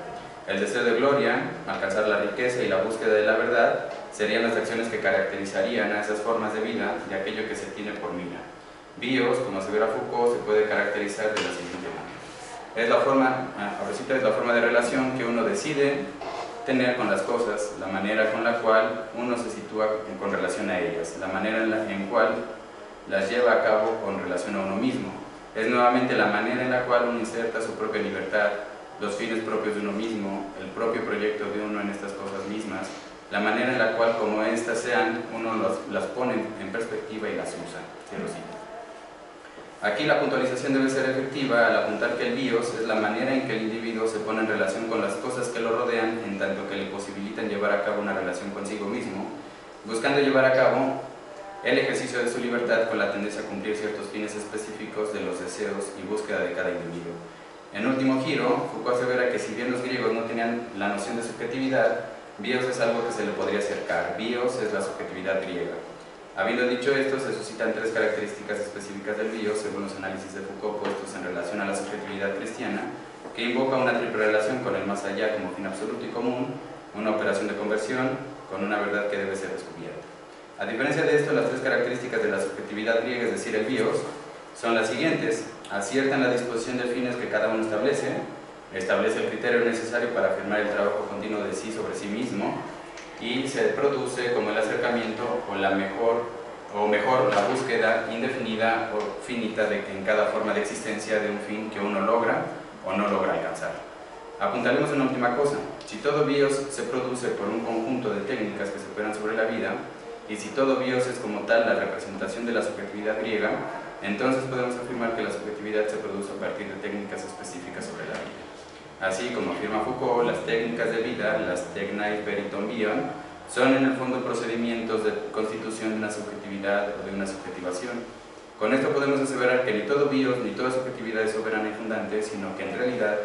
[SPEAKER 4] El deseo de gloria, alcanzar la riqueza y la búsqueda de la verdad serían las acciones que caracterizarían a esas formas de vida de aquello que se tiene por mira. Bios, como asevera Foucault, se puede caracterizar de la siguiente manera. Es la forma de relación que uno decide tener con las cosas, la manera con la cual uno se sitúa con relación a ellas, la manera en cual las lleva a cabo con relación a uno mismo, es nuevamente la manera en la cual uno inserta su propia libertad, los fines propios de uno mismo, el propio proyecto de uno en estas cosas mismas, la manera en la cual como éstas sean, uno las pone en perspectiva y las usa. Cierro cita. Aquí la puntualización debe ser efectiva al apuntar que el bios es la manera en que el individuo se pone en relación con las cosas que lo rodean, en tanto que le posibilitan llevar a cabo una relación consigo mismo, buscando llevar a cabo el ejercicio de su libertad con la tendencia a cumplir ciertos fines específicos de los deseos y búsqueda de cada individuo. En último giro, Foucault asevera que si bien los griegos no tenían la noción de subjetividad, bios es algo que se le podría acercar. Bios es la subjetividad griega. Habiendo dicho esto, se suscitan tres características específicas del bios, según los análisis de Foucault puestos en relación a la subjetividad cristiana, que invoca una triple relación con el más allá como fin absoluto y común, una operación de conversión, con una verdad que debe ser descubierta. A diferencia de esto, las tres características de la subjetividad griega, es decir, el bios, son las siguientes: aciertan la disposición de fines que cada uno establece el criterio necesario para afirmar el trabajo continuo de sí sobre sí mismo, y se produce como el acercamiento o mejor la búsqueda indefinida o finita en cada forma de existencia de un fin que uno logra o no logra alcanzar. Apuntaremos una última cosa: si todo bios se produce por un conjunto de técnicas que se operan sobre la vida, y si todo bios es como tal la representación de la subjetividad griega, entonces podemos afirmar que la subjetividad se produce a partir de técnicas específicas sobre la vida. Así como afirma Foucault, las técnicas de vida, las technai periton bion, son en el fondo procedimientos de constitución de una subjetividad o de una subjetivación. Con esto podemos aseverar que ni todo bios ni toda subjetividad es soberana y fundante, sino que en realidad,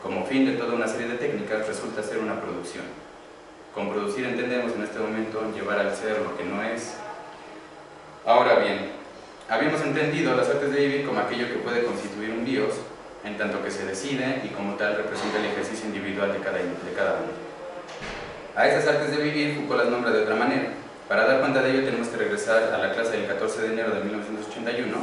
[SPEAKER 4] como fin de toda una serie de técnicas, resulta ser una producción. Con producir entendemos en este momento llevar al ser lo que no es. Ahora bien, habíamos entendido las artes de vivir como aquello que puede constituir un bios, en tanto que se decide y como tal representa el ejercicio individual de cada uno. A estas artes de vivir Foucault las nombra de otra manera. Para dar cuenta de ello tenemos que regresar a la clase del 14 de enero de 1981,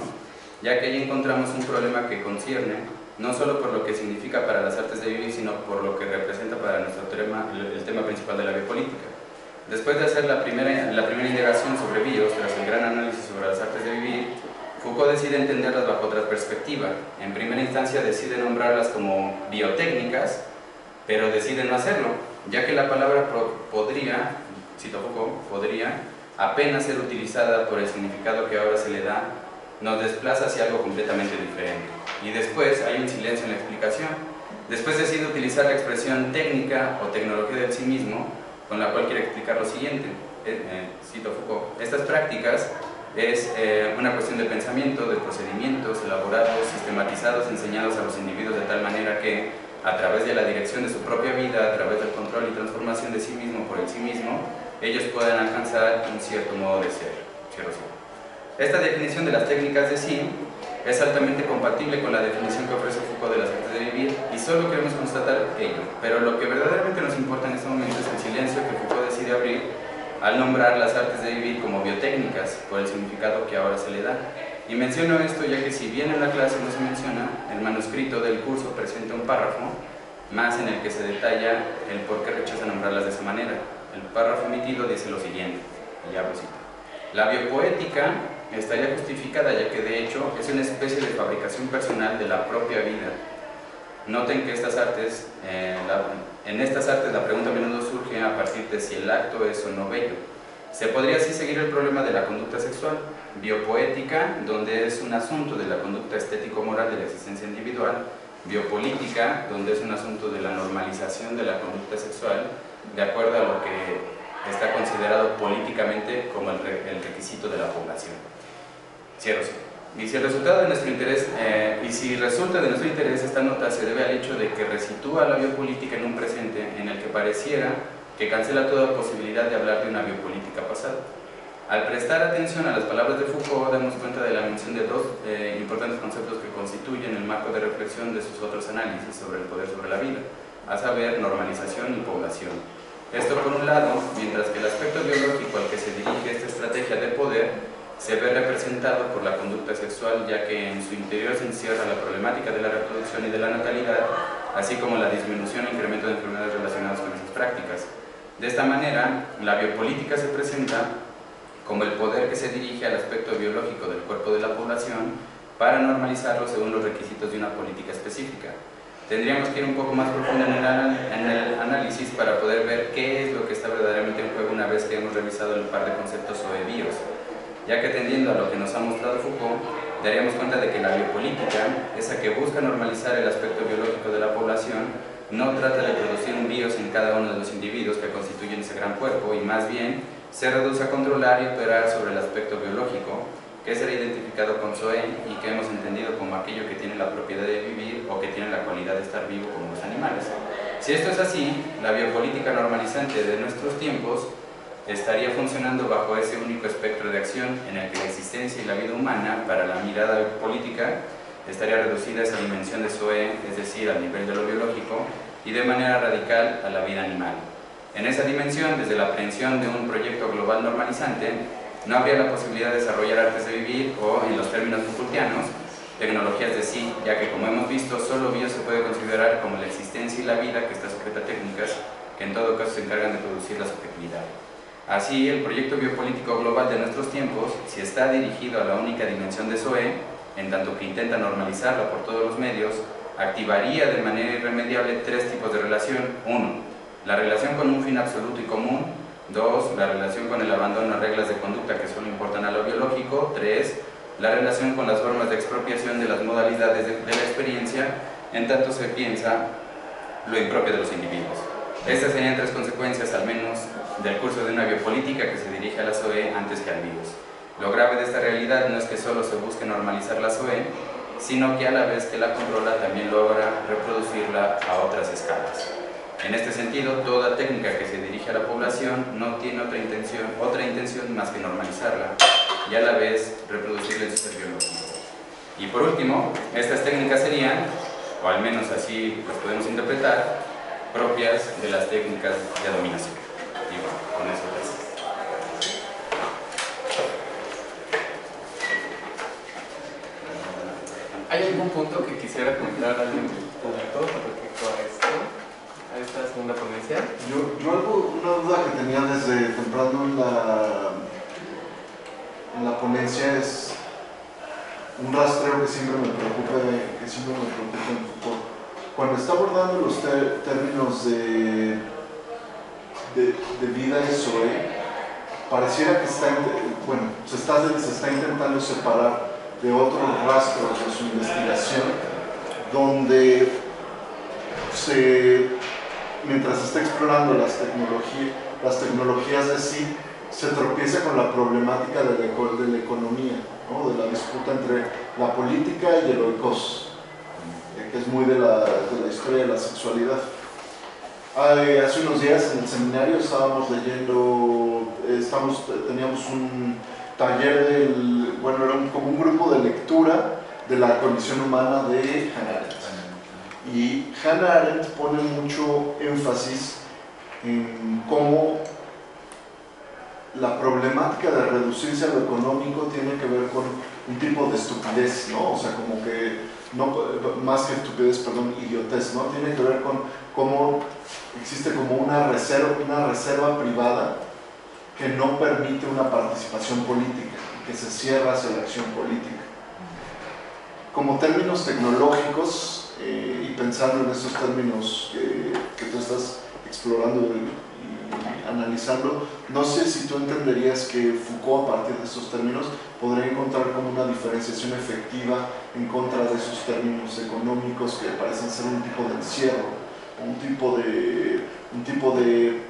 [SPEAKER 4] ya que ahí encontramos un problema que concierne no solo por lo que significa para las artes de vivir, sino por lo que representa para nuestro tema, el tema principal de la biopolítica. Después de hacer la primera indagación sobre bios, tras el gran análisis sobre las artes de vivir, Foucault decide entenderlas bajo otra perspectiva. En primera instancia decide nombrarlas como biotécnicas, pero decide no hacerlo, ya que la palabra podría, cito Foucault, podría apenas ser utilizada por el significado que ahora se le da, nos desplaza hacia algo completamente diferente. Y después hay un silencio en la explicación. Después decide utilizar la expresión técnica o tecnología del sí mismo, con la cual quiere explicar lo siguiente. Cito Foucault: estas prácticas es una cuestión de pensamiento, de procedimientos elaborados, sistematizados, enseñados a los individuos de tal manera que, a través de la dirección de su propia vida, a través del control y transformación de sí mismo por el sí mismo, ellos puedan alcanzar un cierto modo de ser. Esta definición de las técnicas de sí es altamente compatible con la definición que ofrece Foucault de las artes de vivir, y solo queremos constatar ello. Pero lo que verdaderamente nos importa en este momento es el silencio que Foucault decide abrir al nombrar las artes de vivir como biotécnicas, por el significado que ahora se le da. Y menciono esto ya que, si bien en la clase no se menciona, el manuscrito del curso presenta un párrafo más en el que se detalla el por qué rechaza nombrarlas de esa manera. El párrafo emitido dice lo siguiente, y abro cita: la biopoética estaría justificada, ya que de hecho es una especie de fabricación personal de la propia vida. Noten que estas artes, en estas artes la pregunta a menudo surge a partir de si el acto es o no bello. Se podría así seguir el problema de la conducta sexual. Biopoética, donde es un asunto de la conducta estético-moral de la existencia individual. Biopolítica, donde es un asunto de la normalización de la conducta sexual, de acuerdo a lo que está considerado políticamente como el requisito de la población. Cierro. Y si resulta de nuestro interés, esta nota se debe al hecho de que resitúa la biopolítica en un presente en el que pareciera que cancela toda posibilidad de hablar de una biopolítica pasada. Al prestar atención a las palabras de Foucault, damos cuenta de la mención de dos importantes conceptos que constituyen el marco de reflexión de sus otros análisis sobre el poder sobre la vida, a saber, normalización y población. Esto por un lado, mientras que el aspecto biológico al que se dirige esta estrategia de poder se ve representado por la conducta sexual, ya que en su interior se encierra la problemática de la reproducción y de la natalidad, así como la disminución e incremento de enfermedades relacionadas con esas prácticas. De esta manera, la biopolítica se presenta como el poder que se dirige al aspecto biológico del cuerpo de la población para normalizarlo según los requisitos de una política específica. Tendríamos que ir un poco más profundo en el análisis para poder ver qué es lo que está verdaderamente en juego una vez que hemos revisado el par de conceptos OE-BIOS, ya que atendiendo a lo que nos ha mostrado Foucault, daríamos cuenta de que la biopolítica, esa que busca normalizar el aspecto biológico de la población, no trata de producir un BIOS en cada uno de los individuos que constituyen ese gran cuerpo, y más bien se reduce a controlar y operar sobre el aspecto biológico, que será identificado con SOE y que hemos entendido como aquello que tiene la propiedad de vivir o que tiene la cualidad de estar vivo como los animales. Si esto es así, la biopolítica normalizante de nuestros tiempos estaría funcionando bajo ese único espectro de acción en el que la existencia y la vida humana, para la mirada política, estaría reducida a esa dimensión de SOE, es decir, al nivel de lo biológico, y de manera radical a la vida animal. En esa dimensión, desde la aprehensión de un proyecto global normalizante, no habría la posibilidad de desarrollar artes de vivir o, en los términos Foucaultianos, tecnologías de sí, ya que, como hemos visto, solo bio se puede considerar como la existencia y la vida que está sujeta a técnicas que en todo caso se encargan de producir la subjetividad. Así, el proyecto biopolítico global de nuestros tiempos, si está dirigido a la única dimensión de SOE, en tanto que intenta normalizarla por todos los medios, activaría de manera irremediable tres tipos de relación. 1. La relación con un fin absoluto y común. 2. La relación con el abandono a reglas de conducta que solo importan a lo biológico. 3. La relación con las formas de expropiación de las modalidades de la experiencia, en tanto se piensa lo impropio de los individuos. Estas serían tres consecuencias, al menos, del curso de una biopolítica que se dirige a la SOE antes que al BIOS. Lo grave de esta realidad no es que solo se busque normalizar la SOE, sino que a la vez que la controla también logra reproducirla a otras escalas. En este sentido, toda técnica que se dirige a la población no tiene otra intención más que normalizarla y a la vez reproducirla en su ser biológico. Y por último, estas técnicas serían, o al menos así las podemos interpretar, propias de las técnicas de dominación. Y bueno, con eso gracias.
[SPEAKER 1] ¿Hay algún punto que quisiera comentar alguien del público respecto a esto? A esta segunda ponencia.
[SPEAKER 3] Yo una duda que tenía desde temprano en la ponencia es un rastreo que siempre me preocupa en Foucault. Cuando está abordando los términos de vida y SOE, pareciera que se está intentando separar de otros rastros de su investigación, donde mientras está explorando las tecnologías de sí, se tropieza con la problemática de la economía, ¿no? De la disputa entre la política y el oikos, que es muy de la historia de la sexualidad. Hace unos días en el seminario estábamos teníamos un taller era como un grupo de lectura de la condición humana de Hannah Arendt. Y Hannah Arendt pone mucho énfasis en cómo la problemática de reducirse a lo económico tiene que ver con un tipo de estupidez, ¿no? O sea, como que, más que estupidez, perdón, idiotez, ¿no? Tiene que ver con cómo existe como una reserva privada que no permite una participación política, que se cierra hacia la acción política. Como términos tecnológicos, y pensando en esos términos que tú estás explorando y analizando, no sé si tú entenderías que Foucault, a partir de esos términos, podría encontrar como una diferenciación efectiva en contra de esos términos económicos que parecen ser un tipo de encierro, un tipo de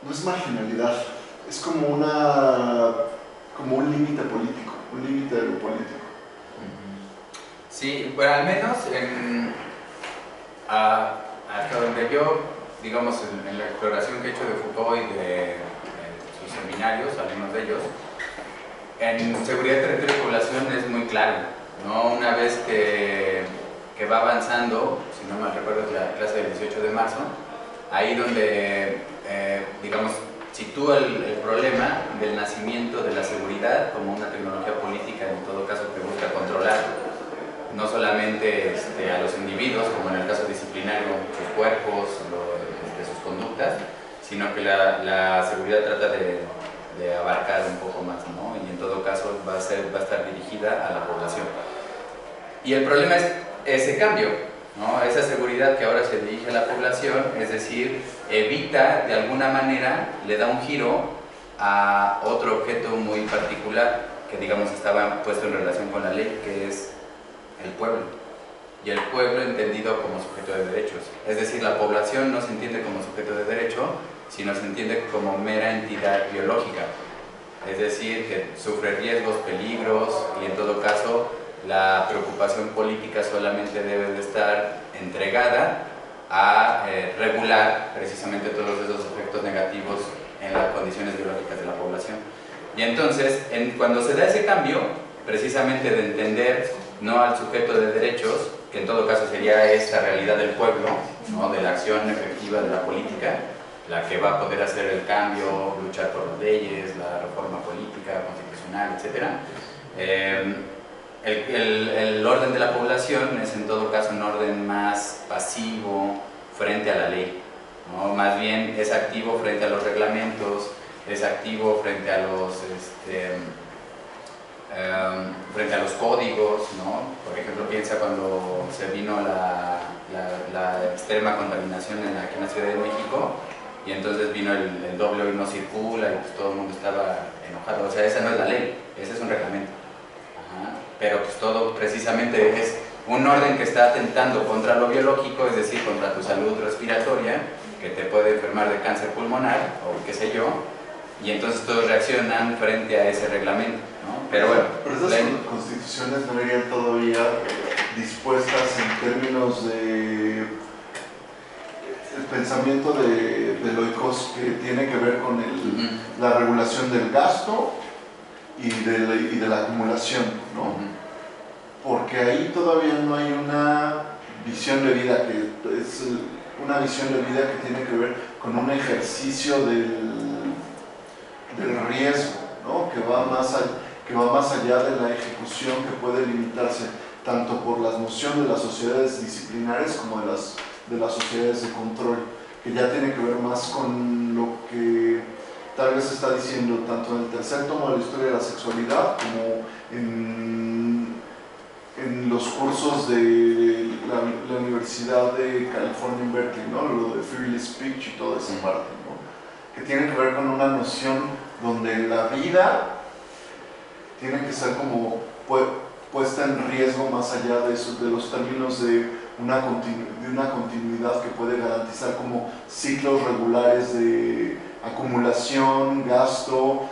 [SPEAKER 3] no es marginalidad, es como un límite político, un límite de lo político.
[SPEAKER 4] Sí, bueno, al menos hasta donde yo, digamos, en la exploración que he hecho de Foucault y de sus seminarios, algunos de ellos, en seguridad, territorio y población es muy claro, ¿no? Una vez que va avanzando, si no mal recuerdo es la clase del 18 de marzo, ahí donde, digamos, sitúa el problema del nacimiento de la seguridad como una tecnología política, en todo caso, que busca controlar no solamente a los individuos, como en el caso disciplinario, sus cuerpos, sus conductas, sino que la seguridad trata de abarcar un poco más, ¿no? Y en todo caso caso va a estar dirigida a la población. Y el problema es ese cambio, ¿no? Esa seguridad que ahora se dirige a la población, es decir, evita de alguna manera, le da un giro a otro objeto muy particular que digamos estaba puesto en relación con la ley, que es el pueblo. Y el pueblo entendido como sujeto de derechos. Es decir, la población no se entiende como sujeto de derecho, sino se entiende como mera entidad biológica. Es decir, que sufre riesgos, peligros, y en todo caso la preocupación política solamente debe de estar entregada a regular precisamente todos esos efectos negativos en las condiciones biológicas de la población. Y entonces, cuando se da ese cambio, precisamente de entender no al sujeto de derechos, que en todo caso sería esta realidad del pueblo, ¿no? De la acción efectiva de la política, la que va a poder hacer el cambio, luchar por las leyes, la reforma política, constitucional, etc. El orden de la población es en todo caso un orden más pasivo frente a la ley, ¿no? Más bien es activo frente a los reglamentos, es activo frente a los códigos, ¿no? Por ejemplo, piensa cuando se vino la extrema contaminación aquí en la Ciudad de México, y entonces vino el doble hoy no circula y pues todo el mundo estaba enojado. O sea, esa no es la ley, ese es un reglamento. Ajá. Pero pues todo precisamente es un orden que está atentando contra lo biológico, es decir, contra tu salud respiratoria, que te puede enfermar de cáncer pulmonar o qué sé yo, y entonces todos reaccionan frente a ese reglamento, ¿no? Pero bueno,
[SPEAKER 3] pero esas constituciones no irían todavía dispuestas en términos de el pensamiento de Loikos, que tiene que ver con la regulación del gasto y de la acumulación, ¿no? Porque ahí todavía no hay una visión de vida que es una visión de vida que tiene que ver con un ejercicio del riesgo, ¿no? Que va más allá de la ejecución, que puede limitarse tanto por la noción de las sociedades disciplinares como de las sociedades de control, que ya tiene que ver más con lo que tal vez está diciendo tanto en el tercer tomo de la historia de la sexualidad como en los cursos de la Universidad de California en Berkeley, ¿no? Lo de Fearless Speech y toda esa parte, ¿no? Que tiene que ver con una noción donde la vida tiene que ser como puesta en riesgo más allá de eso, de los términos de una continuidad que puede garantizar como ciclos regulares de acumulación, gasto,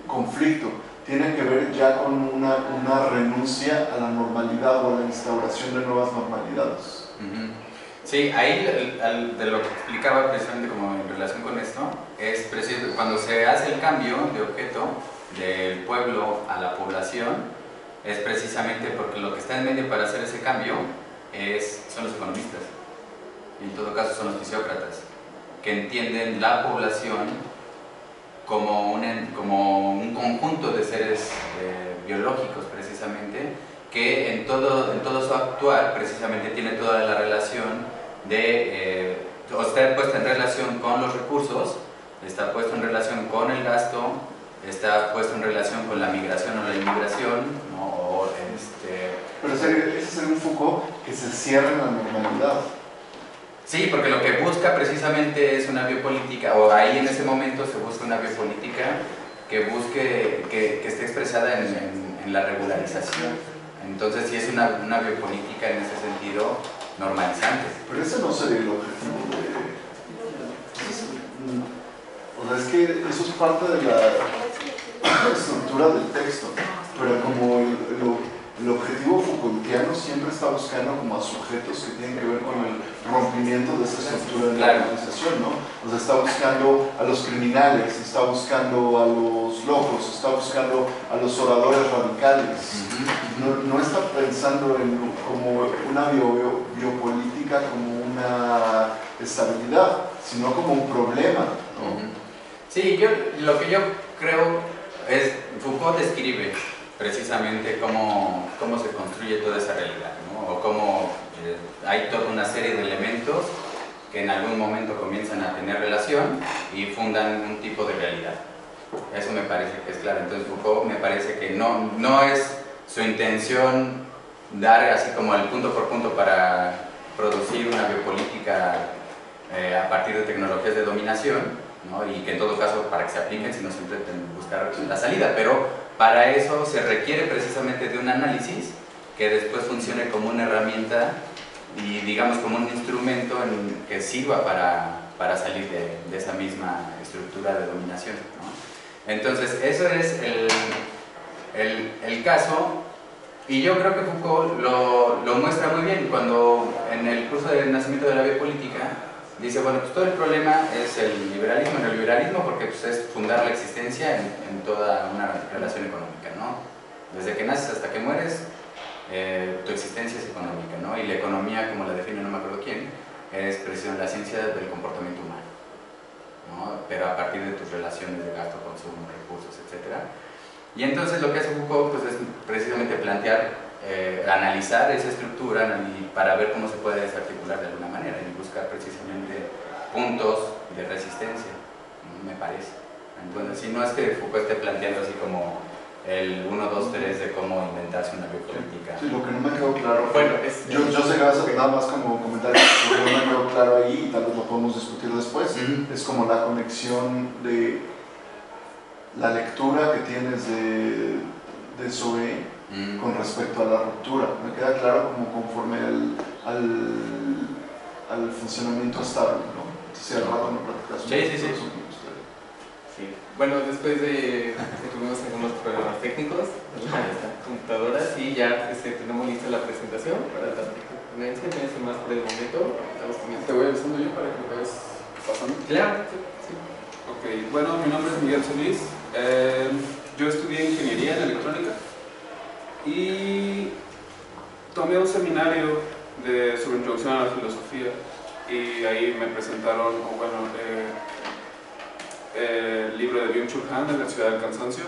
[SPEAKER 3] conflicto. Tiene que ver ya con una renuncia a la normalidad o a la instauración de nuevas normalidades.
[SPEAKER 4] Sí, ahí de lo que explicaba precisamente como en relación con esto, es precisamente cuando se hace el cambio de objeto del pueblo a la población, es precisamente porque lo que está en medio para hacer ese cambio son los economistas, y en todo caso son los fisiócratas, que entienden la población como un conjunto de seres biológicos precisamente, que en todo su actuar precisamente tiene toda la relación o está puesta en relación con los recursos, está puesto en relación con el gasto, está puesto en relación con la migración o la inmigración, ¿no?
[SPEAKER 3] Pero ese sería un Foucault que se cierra en la normalidad.
[SPEAKER 4] Sí, porque lo que busca precisamente es una biopolítica, o ahí en ese momento se busca una biopolítica que esté expresada en la regularización. Entonces sí es una biopolítica en ese sentido normalizante.
[SPEAKER 3] Pero ese no sería el objetivo o sea, es que eso es parte de la estructura del texto, pero como el objetivo Foucaultiano siempre está buscando como a sujetos que tienen que ver con el rompimiento de esa estructura de la organización, ¿no? O sea, está buscando a los criminales, está buscando a los locos, está buscando a los oradores radicales. No está pensando como una biopolítica, como una estabilidad, sino como un problema, ¿no?
[SPEAKER 4] Sí, lo que yo creo es, Foucault describe precisamente cómo se construye toda esa realidad, ¿no? O cómo hay toda una serie de elementos que en algún momento comienzan a tener relación y fundan un tipo de realidad. Eso me parece que es claro. Entonces Foucault me parece que no es su intención dar así como el punto por punto para producir una biopolítica a partir de tecnologías de dominación, ¿no? Y que en todo caso para que se apliquen, sino siempre buscar la salida, pero para eso se requiere precisamente de un análisis que después funcione como una herramienta y digamos como un instrumento que sirva para salir de esa misma estructura de dominación, ¿no? Entonces eso es el caso, y yo creo que Foucault lo muestra muy bien cuando en el curso del nacimiento de la biopolítica dice, bueno, pues todo el problema es el liberalismo, el neoliberalismo, porque pues, es fundar la existencia en toda una relación económica, ¿no? Desde que naces hasta que mueres, tu existencia es económica, ¿no? Y la economía, como la define no me acuerdo quién, es precisamente la ciencia del comportamiento humano, ¿no? Pero a partir de tus relaciones de gasto, consumo, recursos, etc. Y entonces lo que hace Foucault pues, es precisamente plantear, analizar esa estructura para ver cómo se puede desarticular de alguna manera y buscar precisamente puntos de resistencia, ¿no? Me parece. Entonces, si no es que Foucault esté planteando así como el 1, 2, 3 de cómo inventarse una biopolítica.
[SPEAKER 3] Sí, lo que no me quedó claro,
[SPEAKER 1] Bueno,
[SPEAKER 3] yo sé que vas a nada más como comentario, lo que no me quedó claro ahí, y tal vez lo podemos discutir después, es como la conexión de la lectura que tienes de Zoé con respecto a la ruptura. Me queda claro como conforme al funcionamiento estable, ¿no? Si al rato no platicas.
[SPEAKER 4] Sí.
[SPEAKER 1] Sí. Bueno, después de que tuvimos algunos problemas técnicos en las computadoras y ya tenemos lista la presentación para la ponencia, no es más por el momento.
[SPEAKER 5] ¿Te voy avisando yo para que lo vayas pasando?
[SPEAKER 1] Claro, sí.
[SPEAKER 5] Ok, bueno, mi nombre es Miguel Solís. Yo estudié ingeniería en electrónica y tomé un seminario sobre introducción a la filosofía y ahí me presentaron, el libro de Byung-Chul Han, de La ciudad del cansancio,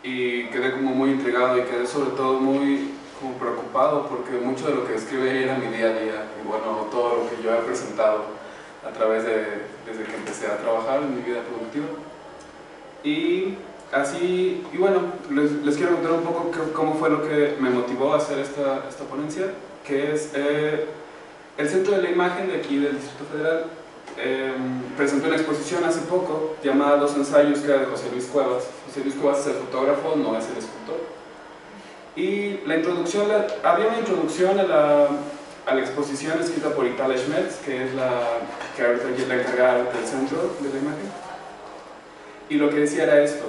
[SPEAKER 5] y quedé como muy intrigado y quedé sobre todo muy como preocupado porque mucho de lo que escribe ahí era mi día a día y bueno, todo lo que yo he presentado a través desde que empecé a trabajar en mi vida productiva. Y así, y bueno, les quiero contar un poco cómo fue lo que me motivó a hacer esta ponencia, que es el Centro de la Imagen de aquí del Distrito Federal. Presentó una exposición hace poco llamada Los ensayos, que era de José Luis Cuevas. José Luis Cuevas es el fotógrafo, no es el escultor. Y la introducción, había una introducción a la exposición escrita por Italia Schmetz, que es la encargada del Centro de la Imagen. Y lo que decía era esto: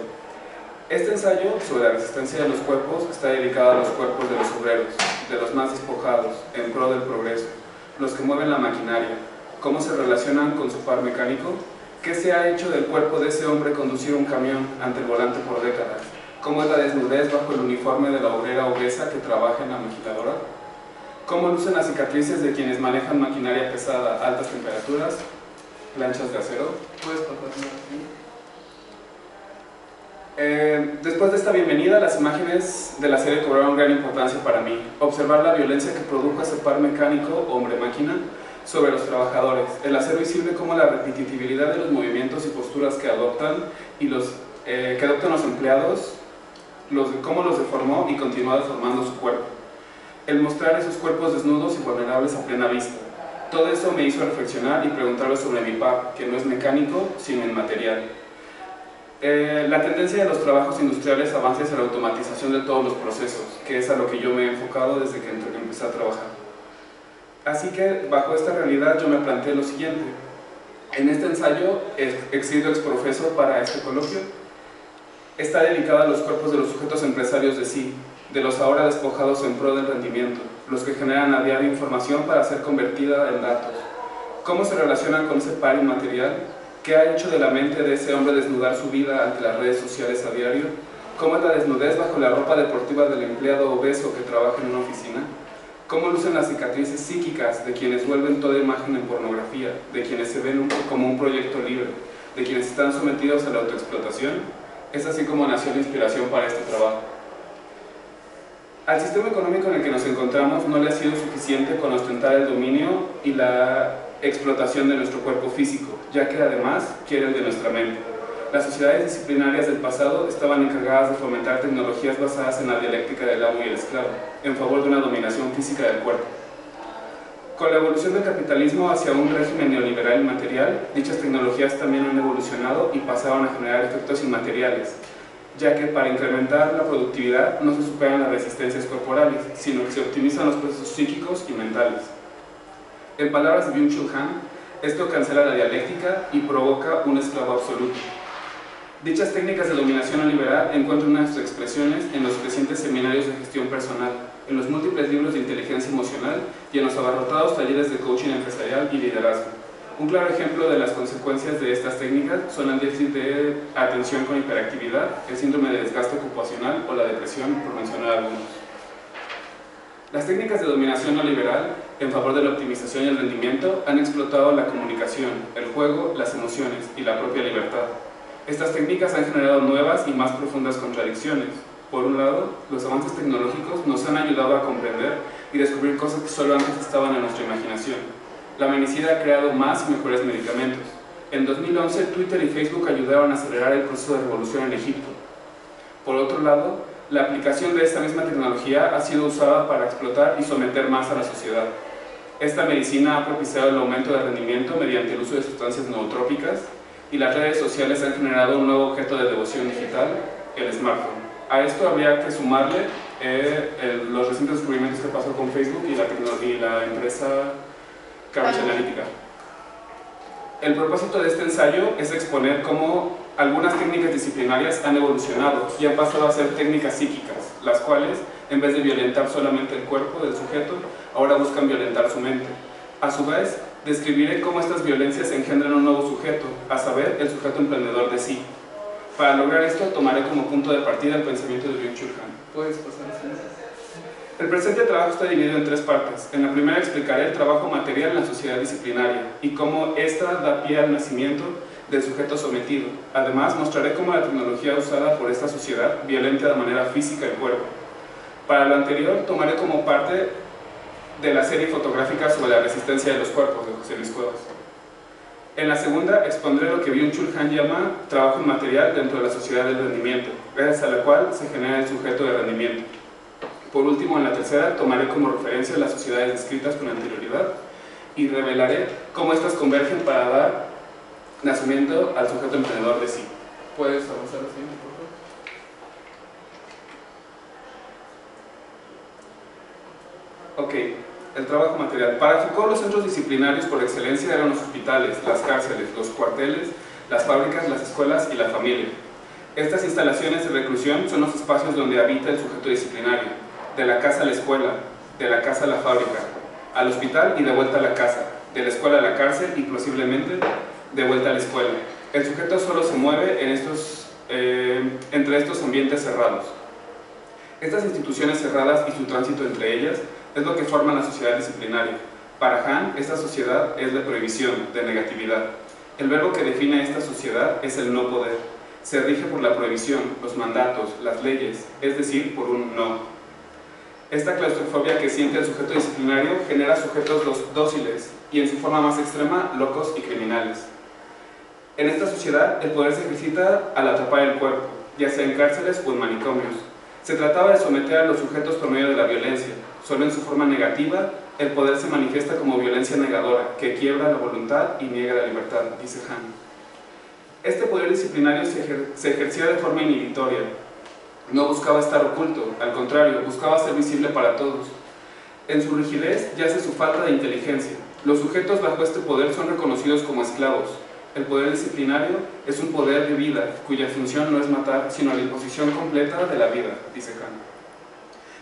[SPEAKER 5] este ensayo sobre la resistencia de los cuerpos está dedicado a los cuerpos de los obreros, de los más despojados, en pro del progreso, los que mueven la maquinaria. ¿Cómo se relacionan con su par mecánico? ¿Qué se ha hecho del cuerpo de ese hombre conducir un camión ante el volante por décadas? ¿Cómo es la desnudez bajo el uniforme de la obrera obesa que trabaja en la maquiladora? ¿Cómo lucen las cicatrices de quienes manejan maquinaria pesada a altas temperaturas? Planchas de acero. ¿Puedes pasar? Después de esta bienvenida, las imágenes de la serie cobraron gran importancia para mí. Observar la violencia que produjo ese par mecánico, hombre-máquina, sobre los trabajadores, el hacer visible cómo la repetitividad de los movimientos y posturas que adoptan que adoptan los empleados, cómo los deformó y continúa deformando su cuerpo. El mostrar esos cuerpos desnudos y vulnerables a plena vista. Todo eso me hizo reflexionar y preguntarme sobre mi par, que no es mecánico, sino inmaterial. La tendencia de los trabajos industriales avanza hacia la automatización de todos los procesos, que es a lo que yo me he enfocado desde que empecé a trabajar. Así que, bajo esta realidad, yo me planteé lo siguiente. En este ensayo, exhibido ex profeso para este coloquio, está dedicado a los cuerpos de los sujetos empresarios de sí, de los ahora despojados en pro del rendimiento, los que generan a diario información para ser convertida en datos. ¿Cómo se relacionan con ese par inmaterial? ¿Qué ha hecho de la mente de ese hombre desnudar su vida ante las redes sociales a diario? ¿Cómo es la desnudez bajo la ropa deportiva del empleado obeso que trabaja en una oficina? ¿Cómo lucen las cicatrices psíquicas de quienes vuelven toda imagen en pornografía, de quienes se ven como un proyecto libre, de quienes están sometidos a la autoexplotación? Es así como nació la inspiración para este trabajo. Al sistema económico en el que nos encontramos no le ha sido suficiente con ostentar el dominio y la explotación de nuestro cuerpo físico, ya que además quiere el de nuestra mente. Las sociedades disciplinarias del pasado estaban encargadas de fomentar tecnologías basadas en la dialéctica del amo y el esclavo, en favor de una dominación física del cuerpo. Con la evolución del capitalismo hacia un régimen neoliberal inmaterial, dichas tecnologías también han evolucionado y pasaron a generar efectos inmateriales, ya que para incrementar la productividad no se superan las resistencias corporales, sino que se optimizan los procesos psíquicos y mentales. En palabras de Byung-Chul Han, esto cancela la dialéctica y provoca un esclavo absoluto. Dichas técnicas de dominación neoliberal encuentran unas expresiones en los crecientes seminarios de gestión personal, en los múltiples libros de inteligencia emocional y en los abarrotados talleres de coaching empresarial y liderazgo. Un claro ejemplo de las consecuencias de estas técnicas son el déficit de atención con hiperactividad, el síndrome de desgaste ocupacional o la depresión, por mencionar algunos. Las técnicas de dominación neoliberal en favor de la optimización y el rendimiento han explotado la comunicación, el juego, las emociones y la propia libertad. Estas técnicas han generado nuevas y más profundas contradicciones. Por un lado, los avances tecnológicos nos han ayudado a comprender y descubrir cosas que solo antes estaban en nuestra imaginación. La medicina ha creado más y mejores medicamentos. En 2011, Twitter y Facebook ayudaron a acelerar el proceso de revolución en Egipto. Por otro lado, la aplicación de esta misma tecnología ha sido usada para explotar y someter más a la sociedad. Esta medicina ha propiciado el aumento de rendimiento mediante el uso de sustancias nootrópicas y las redes sociales han generado un nuevo objeto de devoción digital, el smartphone. A esto habría que sumarle los recientes descubrimientos que pasó con Facebook y la empresa Cambridge Analytica. El propósito de este ensayo es exponer cómo algunas técnicas disciplinarias han evolucionado y han pasado a ser técnicas psíquicas, las cuales, en vez de violentar solamente el cuerpo del sujeto, ahora buscan violentar su mente. A su vez, describiré cómo estas violencias engendran un nuevo sujeto, a saber, el sujeto emprendedor de sí. Para lograr esto, tomaré como punto de partida el pensamiento de Byung-Chul Han. ¿Puedes pasar así? El presente trabajo está dividido en tres partes. En la primera explicaré el trabajo material en la sociedad disciplinaria y cómo ésta da pie al nacimiento del sujeto sometido. Además, mostraré cómo la tecnología usada por esta sociedad violenta de manera física el cuerpo. Para lo anterior, tomaré como parte de la serie fotográfica sobre la resistencia de los cuerpos de José Luis Cuevas. En la segunda, expondré lo que Byung-Chul Han llama trabajo inmaterial dentro de la sociedad del rendimiento, gracias a la cual se genera el sujeto de rendimiento. Por último, en la tercera, tomaré como referencia las sociedades descritas con anterioridad y revelaré cómo estas convergen para dar nacimiento al sujeto emprendedor de sí. ¿Puedes avanzar así, por favor? Ok, el trabajo material. Para Foucault, los centros disciplinarios por excelencia eran los hospitales, las cárceles, los cuarteles, las fábricas, las escuelas y la familia. Estas instalaciones de reclusión son los espacios donde habita el sujeto disciplinario. De la casa a la escuela, de la casa a la fábrica, al hospital y de vuelta a la casa, de la escuela a la cárcel y posiblemente de vuelta a la escuela. El sujeto solo se mueve entre estos ambientes cerrados. Estas instituciones cerradas y su tránsito entre ellas es lo que forma la sociedad disciplinaria. Para Han, esta sociedad es de prohibición, de negatividad. El verbo que define esta sociedad es el no poder. Se rige por la prohibición, los mandatos, las leyes, es decir, por un no. Esta claustrofobia que siente el sujeto disciplinario genera sujetos dóciles y, en su forma más extrema, locos y criminales. En esta sociedad, el poder se ejercita al atrapar el cuerpo, ya sea en cárceles o en manicomios. Se trataba de someter a los sujetos por medio de la violencia. Solo en su forma negativa, el poder se manifiesta como violencia negadora, que quiebra la voluntad y niega la libertad, dice Han. Este poder disciplinario se ejercía de forma inhibitoria. No buscaba estar oculto, al contrario, buscaba ser visible para todos. En su rigidez yace su falta de inteligencia. Los sujetos bajo este poder son reconocidos como esclavos. El poder disciplinario es un poder de vida, cuya función no es matar, sino la imposición completa de la vida, dice Han.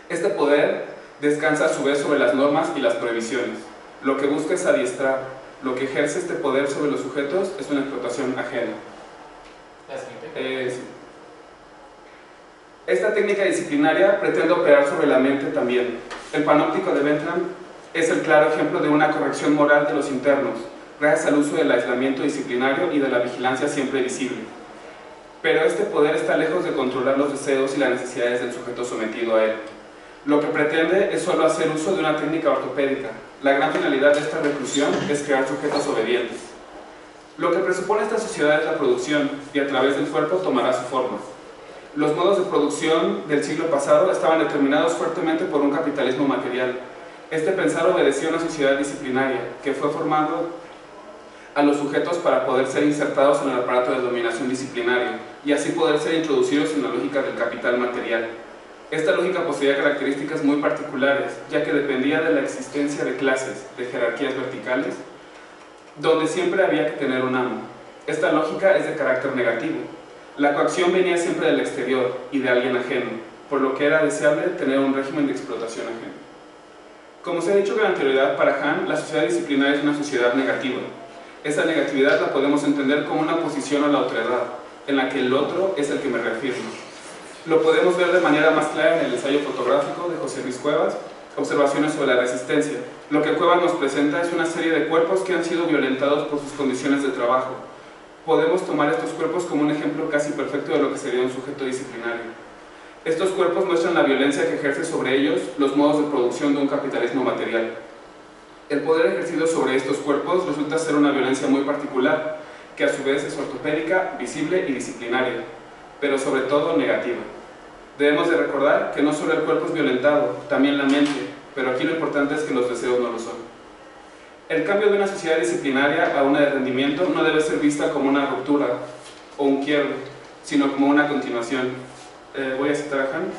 [SPEAKER 5] Este poder descansa a su vez sobre las normas y las prohibiciones. Lo que busca es adiestrar. Lo que ejerce este poder sobre los sujetos es una explotación ajena. Sí. Esta técnica disciplinaria pretende operar sobre la mente también. El panóptico de Bentham es el claro ejemplo de una corrección moral de los internos, gracias al uso del aislamiento disciplinario y de la vigilancia siempre visible. Pero este poder está lejos de controlar los deseos y las necesidades del sujeto sometido a él. Lo que pretende es solo hacer uso de una técnica ortopédica. La gran finalidad de esta reclusión es crear sujetos obedientes. Lo que presupone esta sociedad es la producción, y a través del cuerpo tomará su forma. Los modos de producción del siglo pasado estaban determinados fuertemente por un capitalismo material. Este pensar obedeció a una sociedad disciplinaria, que fue formando a los sujetos para poder ser insertados en el aparato de dominación disciplinario, y así poder ser introducidos en la lógica del capital material. Esta lógica poseía características muy particulares, ya que dependía de la existencia de clases, de jerarquías verticales, donde siempre había que tener un amo. Esta lógica es de carácter negativo. La coacción venía siempre del exterior y de alguien ajeno, por lo que era deseable tener un régimen de explotación ajeno. Como se ha dicho con anterioridad, para Han, la sociedad disciplinaria es una sociedad negativa. Esa negatividad la podemos entender como una oposición a la otredad, en la que el otro es el que me reafirma. Lo podemos ver de manera más clara en el ensayo fotográfico de José Luis Cuevas, Observaciones sobre la resistencia. Lo que Cuevas nos presenta es una serie de cuerpos que han sido violentados por sus condiciones de trabajo. Podemos tomar estos cuerpos como un ejemplo casi perfecto de lo que sería un sujeto disciplinario. Estos cuerpos muestran la violencia que ejerce sobre ellos los modos de producción de un capitalismo material. El poder ejercido sobre estos cuerpos resulta ser una violencia muy particular, que a su vez es ortopédica, visible y disciplinaria, pero sobre todo negativa. Debemos de recordar que no solo el cuerpo es violentado, también la mente, pero aquí lo importante es que los deseos no lo son. El cambio de una sociedad disciplinaria a una de rendimiento no debe ser vista como una ruptura o un quiebre, sino como una continuación. Voy a citar a Han.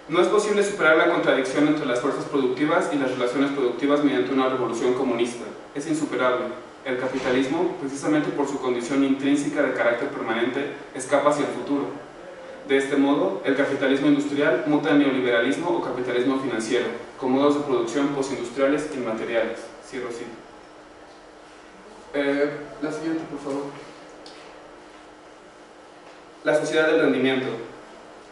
[SPEAKER 5] No es posible superar la contradicción entre las fuerzas productivas y las relaciones productivas mediante una revolución comunista. Es insuperable. El capitalismo, precisamente por su condición intrínseca de carácter permanente, escapa hacia el futuro. De este modo, el capitalismo industrial muta en neoliberalismo o capitalismo financiero, con modos de producción postindustriales inmateriales. Cierro cita. La siguiente, por favor. La sociedad del rendimiento.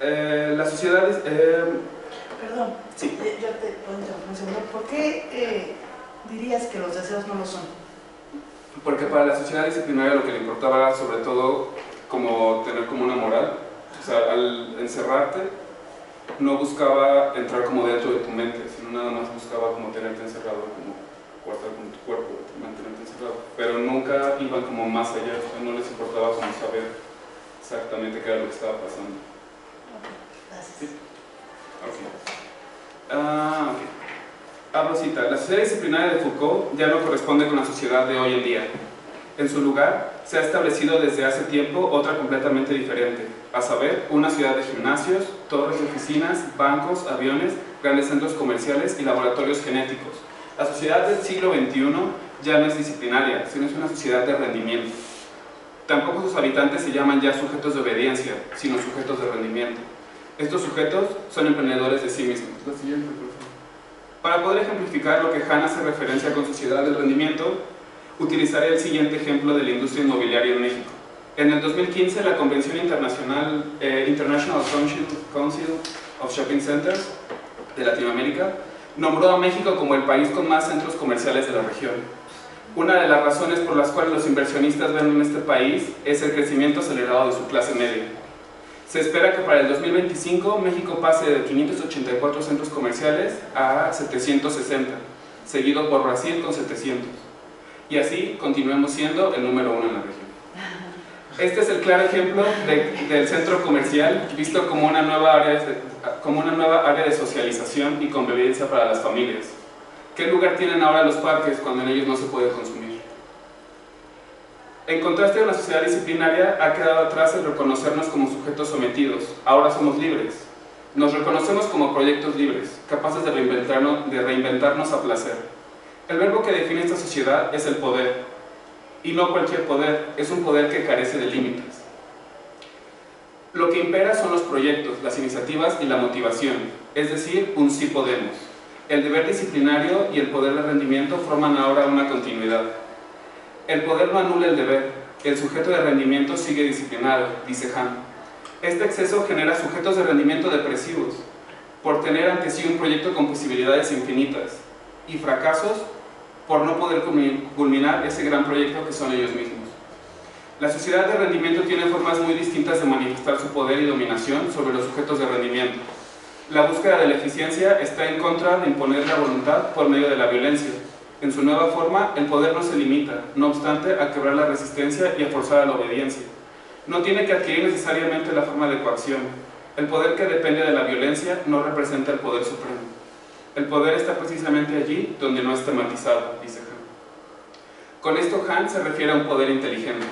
[SPEAKER 5] La sociedad es...
[SPEAKER 6] Perdón,
[SPEAKER 5] sí.
[SPEAKER 6] Yo te puedo interrumpir un segundo. ¿Por qué dirías que los deseos no lo son?
[SPEAKER 5] Porque para la sociedad disciplinaria lo que le importaba era sobre todo como tener como una moral. O sea, al encerrarte no buscaba entrar como dentro de tu mente, sino nada más buscaba como tenerte encerrado, como guardar con tu cuerpo, mantenerte encerrado. Pero nunca iban como más allá, o sea, no les importaba como saber exactamente qué era lo que estaba pasando.
[SPEAKER 6] Gracias.
[SPEAKER 5] ¿Sí? Ok. Abro cita. La sociedad disciplinaria de Foucault ya no corresponde con la sociedad de hoy en día. En su lugar, se ha establecido desde hace tiempo otra completamente diferente, a saber, una ciudad de gimnasios, torres de oficinas, bancos, aviones, grandes centros comerciales y laboratorios genéticos. La sociedad del siglo XXI ya no es disciplinaria, sino es una sociedad de rendimiento. Tampoco sus habitantes se llaman ya sujetos de obediencia, sino sujetos de rendimiento. Estos sujetos son emprendedores de sí mismos. La siguiente, por favor. Para poder ejemplificar lo que Han hace referencia con sociedad del rendimiento, utilizaré el siguiente ejemplo de la industria inmobiliaria en México. En el 2015, la Convención Internacional International Council of Shopping Centers de Latinoamérica nombró a México como el país con más centros comerciales de la región. Una de las razones por las cuales los inversionistas ven en este país es el crecimiento acelerado de su clase media. Se espera que para el 2025 México pase de 584 centros comerciales a 760, seguido por Brasil con 700. Y así continuemos siendo el número 1 en la región. Este es el claro ejemplo del centro comercial visto como una nueva área de socialización y convivencia para las familias. ¿Qué lugar tienen ahora los parques cuando en ellos no se puede consumir? En contraste a la sociedad disciplinaria, ha quedado atrás el reconocernos como sujetos sometidos. Ahora somos libres. Nos reconocemos como proyectos libres, capaces de reinventarnos a placer. El verbo que define esta sociedad es el poder. Y no cualquier poder, es un poder que carece de límites. Lo que impera son los proyectos, las iniciativas y la motivación, es decir, un sí podemos. El deber disciplinario y el poder de rendimiento forman ahora una continuidad. El poder no anula el deber, el sujeto de rendimiento sigue disciplinado, dice Han. Este exceso genera sujetos de rendimiento depresivos, por tener ante sí un proyecto con posibilidades infinitas, y fracasos por no poder culminar ese gran proyecto que son ellos mismos. La sociedad de rendimiento tiene formas muy distintas de manifestar su poder y dominación sobre los sujetos de rendimiento. La búsqueda de la eficiencia está en contra de imponer la voluntad por medio de la violencia. En su nueva forma, el poder no se limita, no obstante, a quebrar la resistencia y a forzar a la obediencia. No tiene que adquirir necesariamente la forma de coacción. El poder que depende de la violencia no representa el poder supremo. El poder está precisamente allí donde no es tematizado, dice Han. Con esto Han se refiere a un poder inteligente.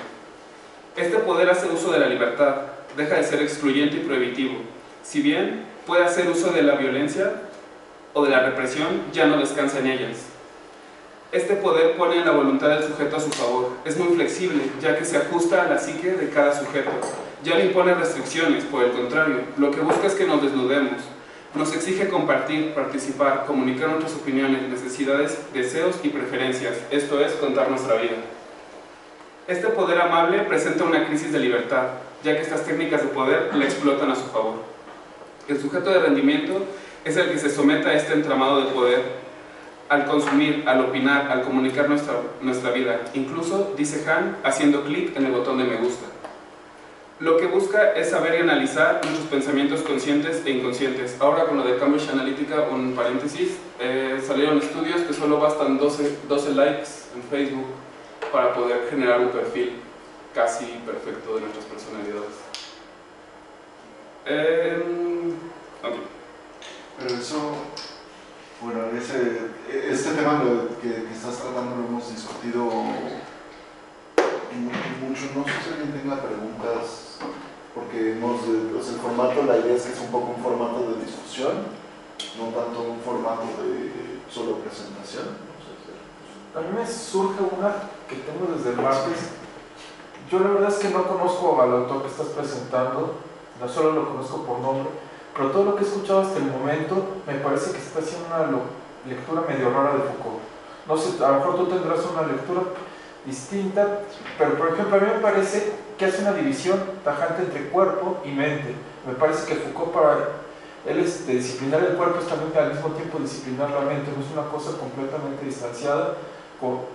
[SPEAKER 5] Este poder hace uso de la libertad, deja de ser excluyente y prohibitivo. Si bien puede hacer uso de la violencia o de la represión, ya no descansa en ellas. Este poder pone la voluntad del sujeto a su favor. Es muy flexible, ya que se ajusta a la psique de cada sujeto. Ya le impone restricciones, por el contrario, lo que busca es que nos desnudemos. Nos exige compartir, participar, comunicar nuestras opiniones, necesidades, deseos y preferencias, esto es, contar nuestra vida. Este poder amable presenta una crisis de libertad, ya que estas técnicas de poder la explotan a su favor. El sujeto de rendimiento es el que se somete a este entramado de poder, al consumir, al opinar, al comunicar nuestra vida, incluso, dice Han, haciendo clic en el botón de me gusta. Lo que busca es saber y analizar nuestros pensamientos conscientes e inconscientes. Ahora con lo de Cambridge Analytica, un paréntesis, salieron estudios que solo bastan 12 likes en Facebook para poder generar un perfil casi perfecto de nuestras personalidades. Okay.
[SPEAKER 3] Pero eso, bueno, este tema que estás tratando lo hemos discutido mucho. No sé si alguien tenga preguntas, porque pues el formato, la idea es que es un poco un formato de discusión, no tanto un formato de solo presentación. No sé si...
[SPEAKER 7] A mí me surge una que tengo desde el martes. Yo la verdad es que no conozco al autor que estás presentando, no solo lo conozco por nombre, pero todo lo que he escuchado hasta el momento me parece que se está haciendo una lectura medio rara de Foucault. No sé, a lo mejor tú tendrás una lectura distinta, pero por ejemplo a mí me parece que hace una división tajante entre cuerpo y mente. Me parece que Foucault, para él disciplinar el cuerpo es también al mismo tiempo disciplinar la mente, no es una cosa completamente distanciada.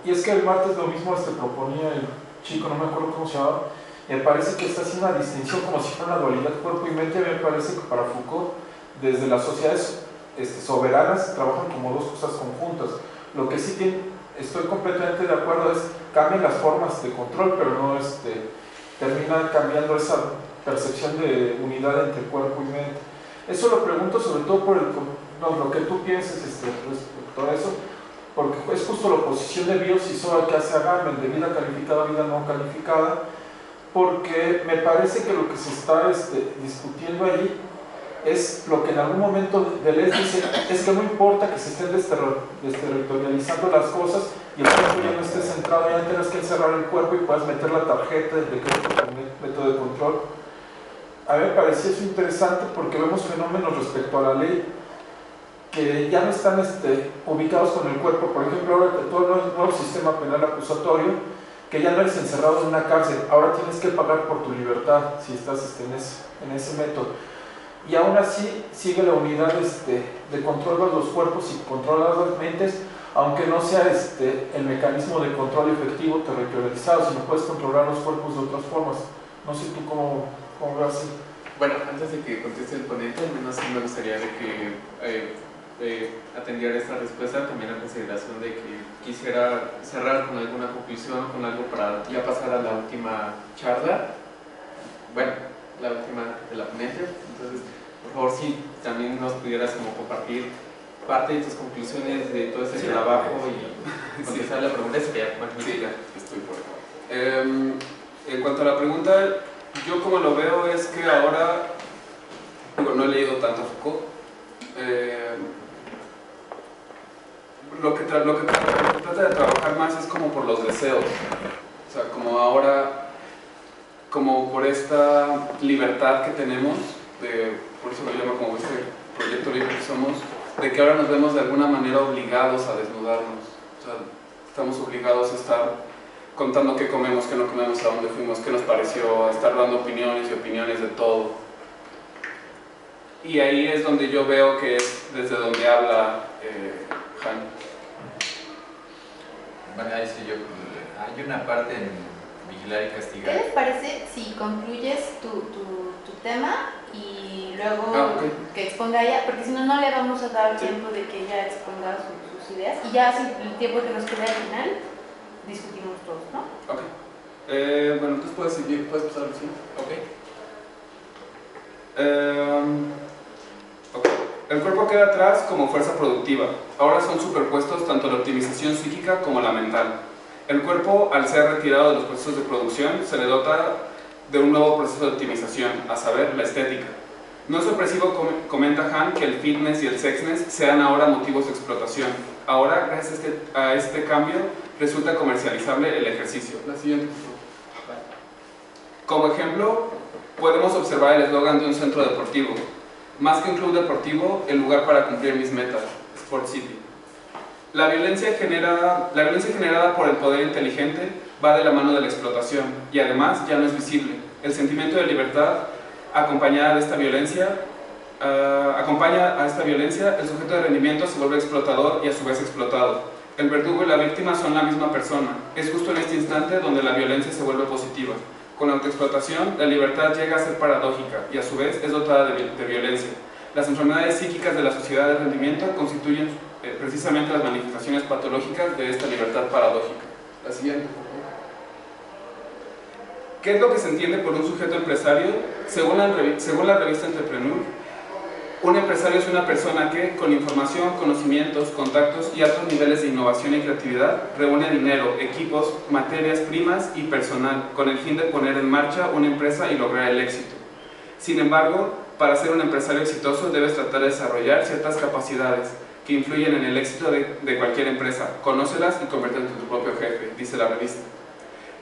[SPEAKER 7] Y es que el martes lo mismo proponía el chico, no me acuerdo cómo se llamaba, me parece que está haciendo una distinción como si fuera una dualidad cuerpo y mente. Me parece que para Foucault, desde las sociedades soberanas, trabajan como dos cosas conjuntas. Lo que sí estoy completamente de acuerdo es cambian las formas de control, pero no termina cambiando esa percepción de unidad entre cuerpo y mente. Eso lo pregunto sobre todo por lo que tú pienses respecto a eso, porque es justo la oposición de bios y SOA que hace Agamben, de vida calificada a vida no calificada, porque me parece que lo que se está discutiendo allí es lo que en algún momento Deleuze dice, es que no importa que se estén desterritorializando las cosas y el cuerpo ya no esté centrado, ya tienes que encerrar el cuerpo y puedas meter la tarjeta de método de control. A mí me parecía eso interesante porque vemos fenómenos respecto a la ley que ya no están ubicados con el cuerpo. Por ejemplo, ahora todo el nuevo sistema penal acusatorio, que ya no eres encerrado en una cárcel, ahora tienes que pagar por tu libertad si estás en ese método. Y aún así sigue la unidad de control de los cuerpos y controlar las mentes, aunque no sea el mecanismo de control efectivo territorializado, sino puedes controlar los cuerpos de otras formas. No sé tú cómo veas.
[SPEAKER 1] Bueno, antes de que conteste el ponente, al menos me gustaría de que atendiera esta respuesta también a consideración de que quisiera cerrar con alguna conclusión, con algo para ya pasar a la última charla, bueno, la última de la ponencia. Entonces, por favor, si también nos pudieras como compartir parte de tus conclusiones de todo este trabajo y contestar la pregunta, sería magnífico.
[SPEAKER 5] Sí, ya estoy por acá. En cuanto a la pregunta, yo como lo veo es que ahora, no he leído tanto Foucault, lo que trata de trabajar más es como por los deseos, o sea, como ahora, como por esta libertad que tenemos, por eso lo llamo como este proyecto libre que somos, de que ahora nos vemos de alguna manera obligados a desnudarnos, o sea, estamos obligados a estar contando qué comemos, qué no comemos, a dónde fuimos, qué nos pareció, a estar dando opiniones y opiniones de todo. Y ahí es donde yo veo que es desde donde habla Han.
[SPEAKER 4] Bueno, ahí sí hay una parte en vigilar y
[SPEAKER 8] ¿Qué
[SPEAKER 4] castigar.
[SPEAKER 8] les parece si concluyes tu tema y luego que exponga ella? Porque si no, no le vamos a dar tiempo de que ella exponga sus ideas y ya sin el tiempo que nos quede al final discutimos todos, ¿no?
[SPEAKER 5] Ok. Bueno, entonces puedes seguir, puedes pasar al siguiente. Ok. El cuerpo queda atrás como fuerza productiva. Ahora son superpuestos tanto la optimización psíquica como la mental. El cuerpo, al ser retirado de los procesos de producción, se le dota de un nuevo proceso de optimización, a saber, la estética. No es sorpresivo, comenta Han, que el fitness y el sexness sean ahora motivos de explotación. Ahora, gracias a este cambio, resulta comercializable el ejercicio. La siguiente, por favor. Como ejemplo, podemos observar el eslogan de un centro deportivo. Más que un club deportivo, el lugar para cumplir mis metas, Sport City. La violencia generada por el poder inteligente va de la mano de la explotación y además ya no es visible. El sentimiento de libertad acompaña a esta violencia, el sujeto de rendimiento se vuelve explotador y a su vez explotado. El verdugo y la víctima son la misma persona. Es justo en este instante donde la violencia se vuelve positiva. Con la autoexplotación, la libertad llega a ser paradójica y a su vez es dotada de violencia. Las enfermedades psíquicas de la sociedad de rendimiento constituyen precisamente las manifestaciones patológicas de esta libertad paradójica. La siguiente, por favor. ¿Qué es lo que se entiende por un sujeto empresario? Según la revista Entrepreneur, un empresario es una persona que, con información, conocimientos, contactos y altos niveles de innovación y creatividad, reúne dinero, equipos, materias primas y personal, con el fin de poner en marcha una empresa y lograr el éxito. Sin embargo, para ser un empresario exitoso debes tratar de desarrollar ciertas capacidades que influyen en el éxito de cualquier empresa. Conócelas y conviértete en tu propio jefe, dice la revista.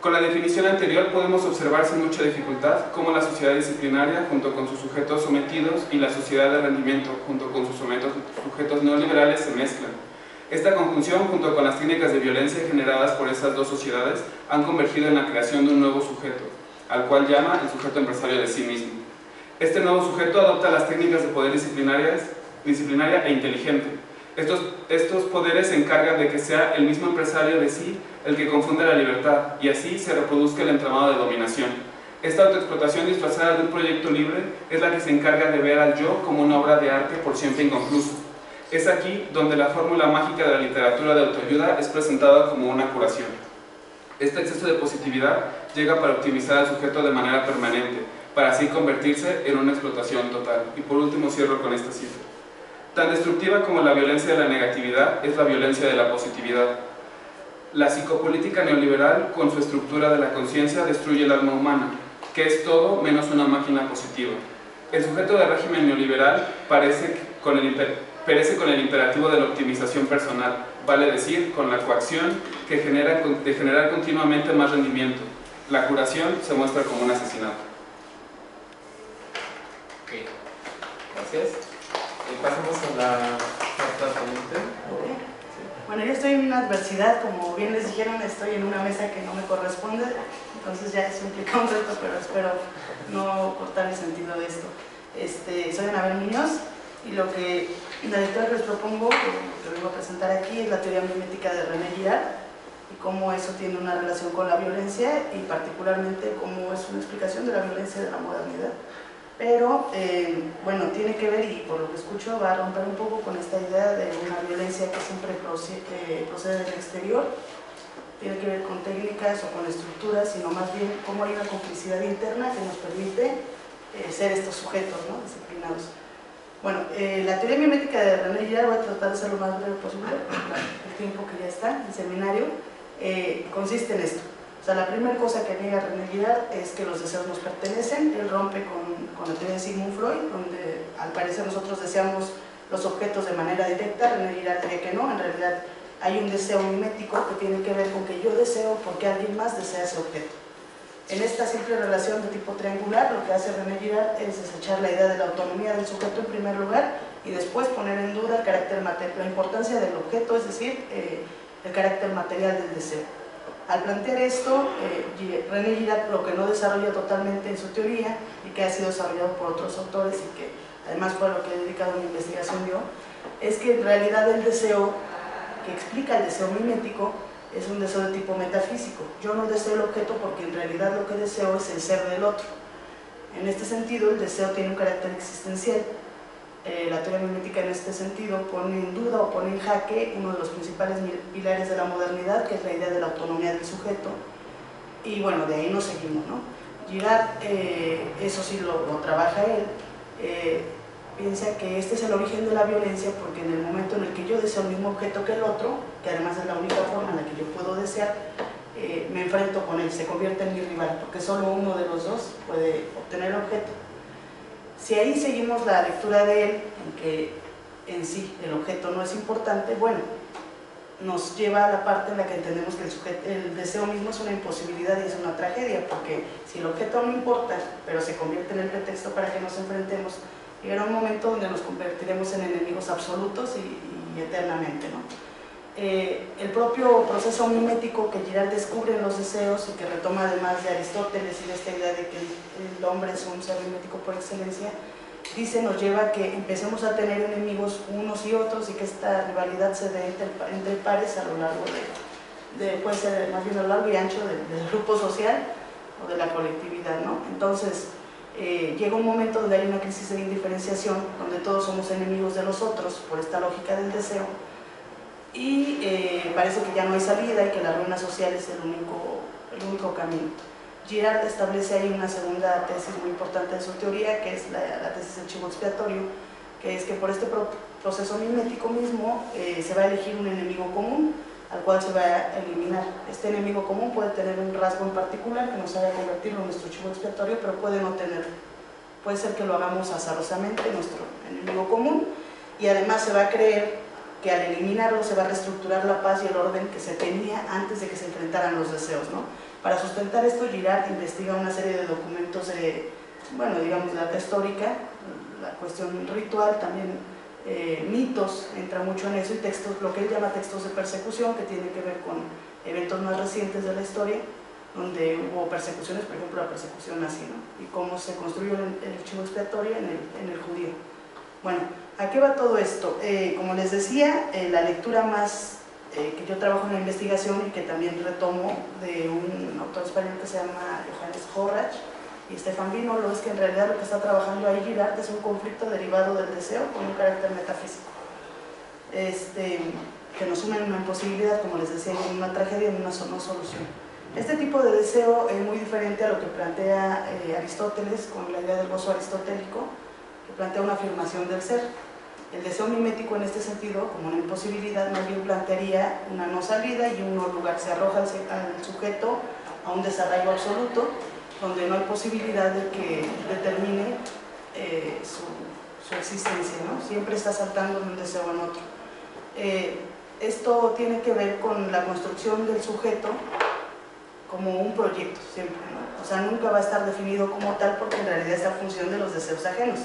[SPEAKER 5] Con la definición anterior podemos observar sin mucha dificultad cómo la sociedad disciplinaria, junto con sus sujetos sometidos, y la sociedad de rendimiento, junto con sus sujetos neoliberales, se mezclan. Esta conjunción, junto con las técnicas de violencia generadas por esas dos sociedades, han convergido en la creación de un nuevo sujeto, al cual llama el sujeto empresario de sí mismo. Este nuevo sujeto adopta las técnicas de poder disciplinaria e inteligente. Estos poderes se encargan de que sea el mismo empresario de sí el que confunde la libertad y así se reproduzca el entramado de dominación. Esta autoexplotación disfrazada de un proyecto libre es la que se encarga de ver al yo como una obra de arte por siempre inconclusa. Es aquí donde la fórmula mágica de la literatura de autoayuda es presentada como una curación. Este exceso de positividad llega para optimizar al sujeto de manera permanente, para así convertirse en una explotación total. Y por último cierro con esta cita. Tan destructiva como la violencia de la negatividad es la violencia de la positividad. La psicopolítica neoliberal, con su estructura de la conciencia, destruye el alma humana, que es todo menos una máquina positiva. El sujeto del régimen neoliberal perece con el imperativo de la optimización personal, vale decir, con la coacción de generar continuamente más rendimiento. La curación se muestra como un asesinato.
[SPEAKER 1] Ok, gracias. Pasamos a la cuarta ponente.
[SPEAKER 6] Bueno, yo estoy en una adversidad, como bien les dijeron, estoy en una mesa que no me corresponde, entonces ya eso implica un reto, pero espero no cortar el sentido de esto. Soy Anabel Muñoz y lo que la lectura que les propongo, que vengo a presentar aquí, es la teoría mimética de René Girard y cómo eso tiene una relación con la violencia y particularmente cómo es una explicación de la violencia de la modernidad. Pero, bueno, tiene que ver, y por lo que escucho, va a romper un poco con esta idea de una violencia que siempre procede del exterior. Tiene que ver con técnicas o con estructuras, sino más bien cómo hay una complicidad interna que nos permite ser estos sujetos, ¿no?, disciplinados. Bueno, la teoría mimética de René Girard, voy a tratar de ser lo más breve posible, el tiempo que ya está, el seminario, consiste en esto. O sea, la primera cosa que niega René Girard es que los deseos nos pertenecen. Él rompe con la teoría de Sigmund Freud, donde al parecer nosotros deseamos los objetos de manera directa. René Girard diría que no, en realidad hay un deseo mimético que tiene que ver con que yo deseo porque alguien más desea ese objeto. En esta simple relación de tipo triangular, lo que hace René Girard es desechar la idea de la autonomía del sujeto en primer lugar y después poner en duda el carácter la importancia del objeto, es decir, el carácter material del deseo. Al plantear esto, René Girard lo que no desarrolla totalmente en su teoría y que ha sido desarrollado por otros autores y que además fue a lo que he dedicado mi investigación yo, es que en realidad el deseo, que explica el deseo mimético, es un deseo de tipo metafísico. Yo no deseo el objeto porque en realidad lo que deseo es el ser del otro. En este sentido, el deseo tiene un carácter existencial. La teoría mimética en este sentido pone en duda o pone en jaque uno de los principales pilares de la modernidad, que es la idea de la autonomía del sujeto, y bueno, de ahí nos seguimos, ¿no? Girard, eso sí lo trabaja él, piensa que este es el origen de la violencia porque en el momento en el que yo deseo el mismo objeto que el otro, que además es la única forma en la que yo puedo desear, me enfrento con él, se convierte en mi rival, porque solo uno de los dos puede obtener el objeto. Si ahí seguimos la lectura de él, en que en sí el objeto no es importante, bueno, nos lleva a la parte en la que entendemos que el deseo mismo es una imposibilidad y es una tragedia, porque si el objeto no importa, pero se convierte en el pretexto para que nos enfrentemos, llegará un momento donde nos convertiremos en enemigos absolutos y eternamente, ¿no? El propio proceso mimético que Girard descubre en los deseos y que retoma además de Aristóteles y de esta idea de que el hombre es un ser mimético por excelencia, dice, nos lleva a que empecemos a tener enemigos unos y otros y que esta rivalidad se dé entre pares a lo largo puede ser más bien a lo largo y ancho del grupo social o de la colectividad, ¿no? Entonces, llega un momento donde hay una crisis de indiferenciación, donde todos somos enemigos de los otros por esta lógica del deseo, y parece que ya no hay salida y que la ruina social es el único camino. Girard establece ahí una segunda tesis muy importante de su teoría, que es la tesis del chivo expiatorio, que es que por este proceso mimético mismo se va a elegir un enemigo común al cual se va a eliminar. Este enemigo común puede tener un rasgo en particular que nos haga convertirlo en nuestro chivo expiatorio, pero puede no tenerlo. Puede ser que lo hagamos azarosamente, nuestro enemigo común, y además se va a creer que al eliminarlo se va a reestructurar la paz y el orden que se tenía antes de que se enfrentaran los deseos, ¿no? Para sustentar esto, Girard investiga una serie de documentos de, bueno, digamos, de arte histórica, la cuestión ritual, también mitos, entra mucho en eso, y textos, lo que él llama textos de persecución, que tienen que ver con eventos más recientes de la historia, donde hubo persecuciones, por ejemplo, la persecución nazi, ¿no? Y cómo se construyó el chivo expiatorio en el judío. Bueno, ¿a qué va todo esto? Como les decía, la lectura más que yo trabajo en la investigación y que también retomo de un autor español que se llama Johannes Horrach y Stefan Vinolo, es que en realidad lo que está trabajando ahí Girard es un conflicto derivado del deseo con un carácter metafísico, que nos une en una imposibilidad, como les decía, en una tragedia, en una no solución. Este tipo de deseo es muy diferente a lo que plantea Aristóteles con la idea del gozo aristotélico, que plantea una afirmación del ser. El deseo mimético en este sentido, como una imposibilidad, más bien plantearía una no salida y un no lugar. Se arroja al sujeto a un desarraigo absoluto, donde no hay posibilidad de que determine su existencia, ¿no? Siempre está saltando de un deseo en otro. Esto tiene que ver con la construcción del sujeto como un proyecto, siempre, ¿no? O sea, nunca va a estar definido como tal porque en realidad está en función de los deseos ajenos.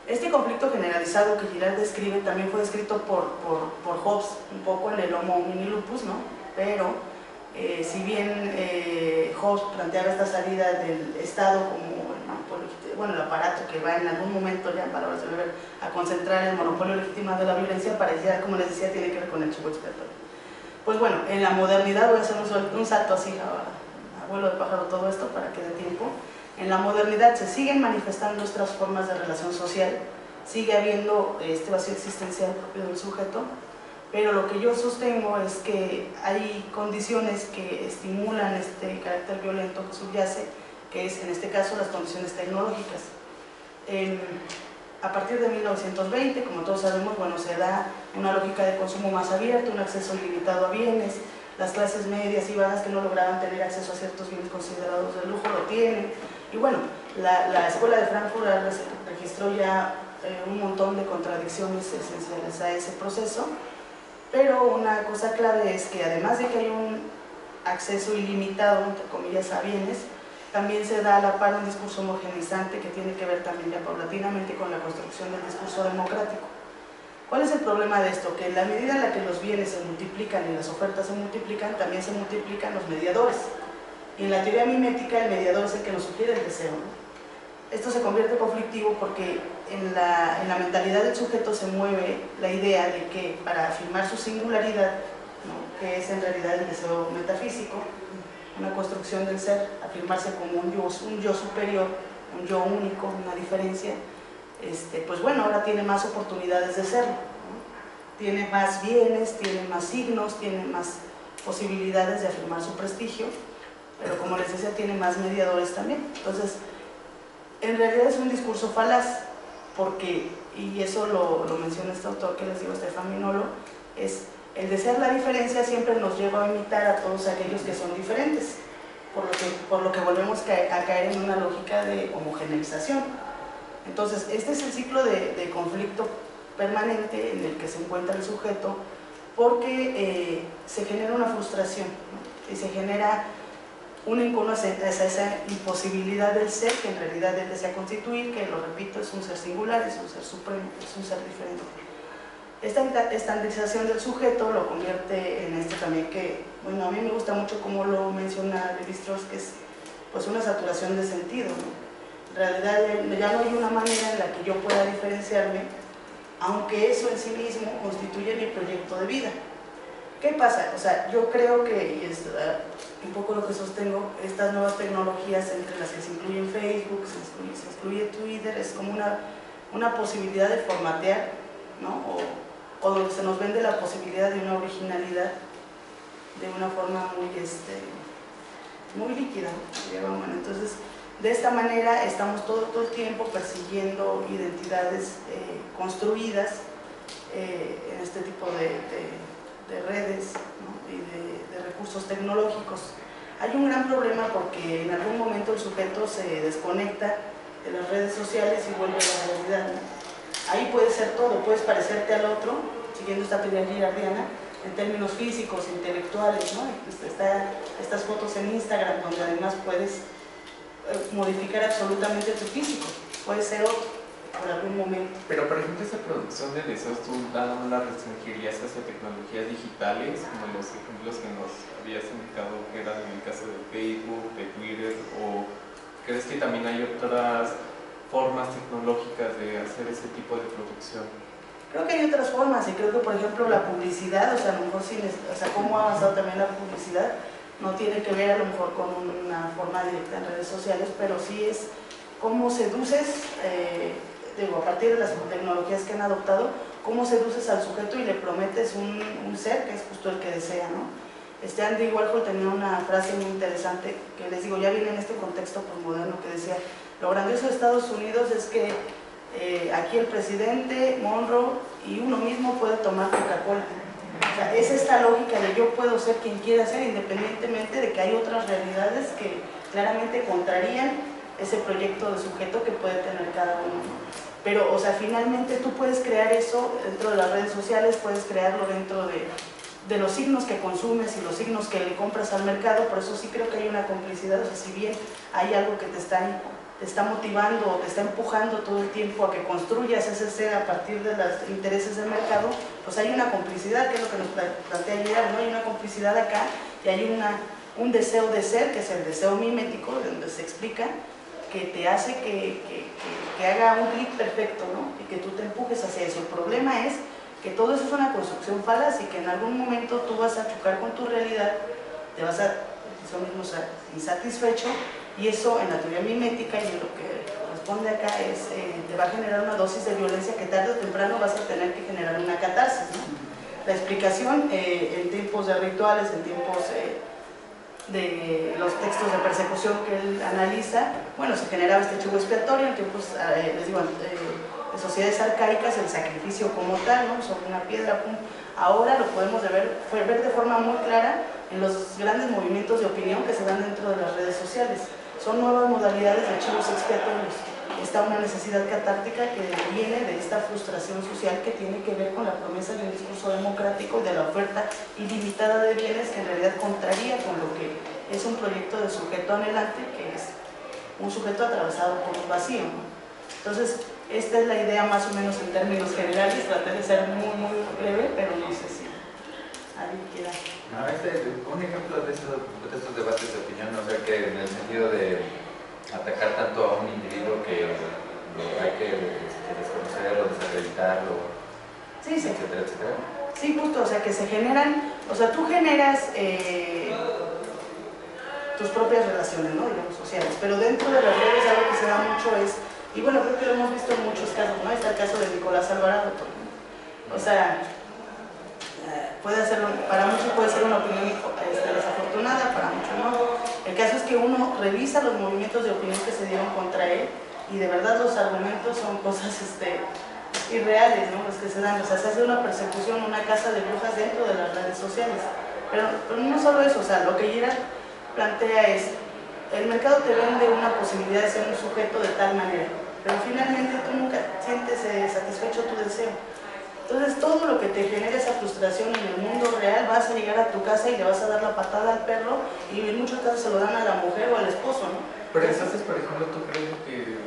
[SPEAKER 6] Este conflicto generalizado que Girard describe también fue descrito por Hobbes un poco en el Homo homini lupus, ¿no? Pero si bien Hobbes planteaba esta salida del Estado como el aparato que va en algún momento, ya en palabras de Weber, a concentrar el monopolio legítimo de la violencia, parecía, como les decía, tiene que ver con el chivo expiatorio. Pues bueno, en la modernidad, voy a hacer un salto así a vuelo de pájaro todo esto para que dé tiempo. En la modernidad se siguen manifestando nuestras formas de relación social, sigue habiendo este vacío existencial propio del sujeto, pero lo que yo sostengo es que hay condiciones que estimulan este carácter violento que subyace, que es en este caso las condiciones tecnológicas. A partir de 1920, como todos sabemos, bueno, se da una lógica de consumo más abierto, un acceso ilimitado a bienes. Las clases medias y bajas que no lograban tener acceso a ciertos bienes considerados de lujo lo tienen. Y bueno, la Escuela de Frankfurt registró ya un montón de contradicciones esenciales a ese proceso, pero una cosa clave es que además de que hay un acceso ilimitado, entre comillas, a bienes, también se da a la par un discurso homogeneizante que tiene que ver también ya paulatinamente con la construcción del discurso democrático. ¿Cuál es el problema de esto? Que en la medida en la que los bienes se multiplican y las ofertas se multiplican, también se multiplican los mediadores. Y en la teoría mimética el mediador es el que nos sugiere el deseo, ¿no? Esto se convierte conflictivo porque en la mentalidad del sujeto se mueve la idea de que para afirmar su singularidad ¿no? Que es en realidad el deseo metafísico, una construcción del ser, afirmarse como un yo superior, un yo único, una diferencia, pues bueno, ahora tiene más oportunidades de serlo, ¿no? Tiene más bienes, tiene más signos, tiene más posibilidades de afirmar su prestigio, pero como les decía, tiene más mediadores también. Entonces, en realidad es un discurso falaz, porque, y eso lo menciona este autor que les digo, Stefan Minolo, es el desear la diferencia siempre nos lleva a imitar a todos aquellos que son diferentes, por lo que volvemos a caer en una lógica de homogeneización. Entonces, este es el ciclo de conflicto permanente en el que se encuentra el sujeto, porque se genera una frustración, ¿no? Y se genera un encono hacia esa imposibilidad del ser que en realidad él desea constituir, que lo repito, es un ser singular, es un ser supremo, es un ser diferente. Esta estandarización del sujeto lo convierte en también que, bueno, a mí me gusta mucho como lo menciona Lévi-Strauss, que es pues una saturación de sentido, ¿no? En realidad ya no hay una manera en la que yo pueda diferenciarme, aunque eso en sí mismo constituye mi proyecto de vida. ¿Qué pasa? O sea, yo creo que, y es un poco lo que sostengo, estas nuevas tecnologías entre las que se incluyen Facebook, se incluye Twitter, es como una posibilidad de formatear, ¿no? O donde se nos vende la posibilidad de una originalidad de una forma muy líquida, ¿no? Entonces, de esta manera estamos todo el tiempo persiguiendo identidades construidas en este tipo de redes, ¿no? Y de recursos tecnológicos. Hay un gran problema porque en algún momento el sujeto se desconecta de las redes sociales y vuelve a la realidad, ¿no? Ahí puede ser todo, puedes parecerte al otro, siguiendo esta teoría girardiana, en términos físicos, intelectuales, ¿no? Estas fotos en Instagram, donde además puedes modificar absolutamente tu físico, puede ser otro por algún momento.
[SPEAKER 1] Pero por ejemplo, esa producción de deseos, ¿tú no la restringirías hacia tecnologías digitales, como los ejemplos que nos habías indicado que eran en el caso de Facebook, de Twitter, o crees que también hay otras formas tecnológicas de hacer ese tipo de producción?
[SPEAKER 6] Creo que hay otras formas, y creo que por ejemplo la publicidad, o sea, a lo mejor cómo ha avanzado también la publicidad, no tiene que ver a lo mejor con una forma directa en redes sociales, pero sí es cómo seduces, a partir de las tecnologías que han adoptado, cómo seduces al sujeto y le prometes un ser que es justo el que desea, ¿no? Andy Warhol tenía una frase muy interesante que les digo, ya viene en este contexto postmoderno, que decía: lo grandioso de Estados Unidos es que aquí el presidente, Monroe y uno mismo puede tomar Coca-Cola. O sea, es esta lógica de yo puedo ser quien quiera ser, independientemente de que hay otras realidades que claramente contrarían ese proyecto de sujeto que puede tener cada uno. Pero, o sea, finalmente tú puedes crear eso dentro de las redes sociales, puedes crearlo dentro de los signos que consumes y los signos que le compras al mercado. Por eso sí creo que hay una complicidad. O sea, si bien hay algo que te está motivando o te está empujando todo el tiempo a que construyas ese ser a partir de los intereses del mercado, pues hay una complicidad, que es lo que nos plantea ayer, ¿no? Hay una complicidad acá y hay un deseo de ser, que es el deseo mimético, donde se explica que te hace que haga un clic perfecto, ¿no? Y que tú te empujes hacia eso. El problema es que todo eso es una construcción falaz y que en algún momento tú vas a chocar con tu realidad, te vas a eso mismo ser insatisfecho, y eso en la teoría mimética y en lo que responde acá es te va a generar una dosis de violencia que tarde o temprano vas a tener que generar una catarsis, ¿no? La explicación en tiempos de rituales, en tiempos de los textos de persecución que él analiza, bueno, se generaba este chivo expiatorio en tiempos, les digo, de sociedades arcaicas, el sacrificio como tal, ¿no? Sobre una piedra, pum. Ahora lo podemos ver de forma muy clara en los grandes movimientos de opinión que se dan dentro de las redes sociales. Son nuevas modalidades de chivos expiatorios. Está una necesidad catártica que viene de esta frustración social que tiene que ver con la promesa de un discurso democrático y de la oferta ilimitada de bienes, que en realidad contraría con lo que es un proyecto de sujeto anhelante, que es un sujeto atravesado por un vacío, ¿no? Entonces, esta es la idea más o menos en términos generales. Traté de ser muy breve, pero no sé si alguien quiera.
[SPEAKER 4] No, un ejemplo de estos debates de opinión, o sea, que en el sentido de atacar tanto a un individuo que lo hay que desconocer o desacreditarlo,
[SPEAKER 6] sí,
[SPEAKER 4] etcétera, etcétera.
[SPEAKER 6] Sí, justo, o sea, que se generan O sea, tú generas tus propias relaciones, ¿no? Digamos, sociales, pero dentro de las redes algo que se da mucho es, y bueno, creo que lo hemos visto en muchos casos, ¿no? Está el caso de Nicolás Alvarado, por ejemplo. O sea, para muchos puede ser una opinión desafortunada, para muchos no. El caso es que uno revisa los movimientos de opinión que se dieron contra él y de verdad los argumentos son cosas irreales, ¿no? Los que se dan. O sea, se hace una persecución, una caza de brujas dentro de las redes sociales. Pero no solo eso, o sea, lo que Girard plantea es, el mercado te vende una posibilidad de ser un sujeto de tal manera, pero finalmente tú nunca sientes satisfecho tu deseo. Entonces todo lo que te genera esa frustración en el mundo real, vas a llegar a tu casa y le vas a dar la patada al perro y en muchos casos se lo dan a la mujer o al esposo, ¿no?
[SPEAKER 1] Pero entonces, por ejemplo, ¿tú crees que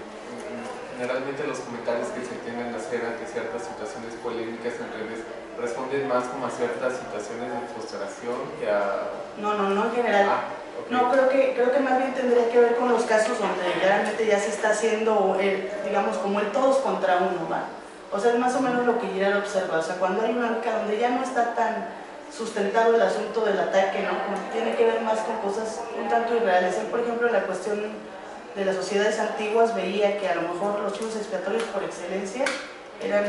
[SPEAKER 1] generalmente los comentarios que se tienden a hacer ante ciertas situaciones polémicas en redes responden más como a ciertas situaciones de frustración que a...
[SPEAKER 6] No, en general. Okay. No, creo que más bien tendría que ver con los casos donde realmente ya se está haciendo, digamos, como el todos contra uno, ¿va? O sea, es más o menos lo que Girard observa. O sea, cuando hay una época donde ya no está tan sustentado el asunto del ataque, ¿no? Como tiene que ver más con cosas un tanto irreales. Él, por ejemplo, en la cuestión de las sociedades antiguas veía que a lo mejor los chivos expiatorios por excelencia eran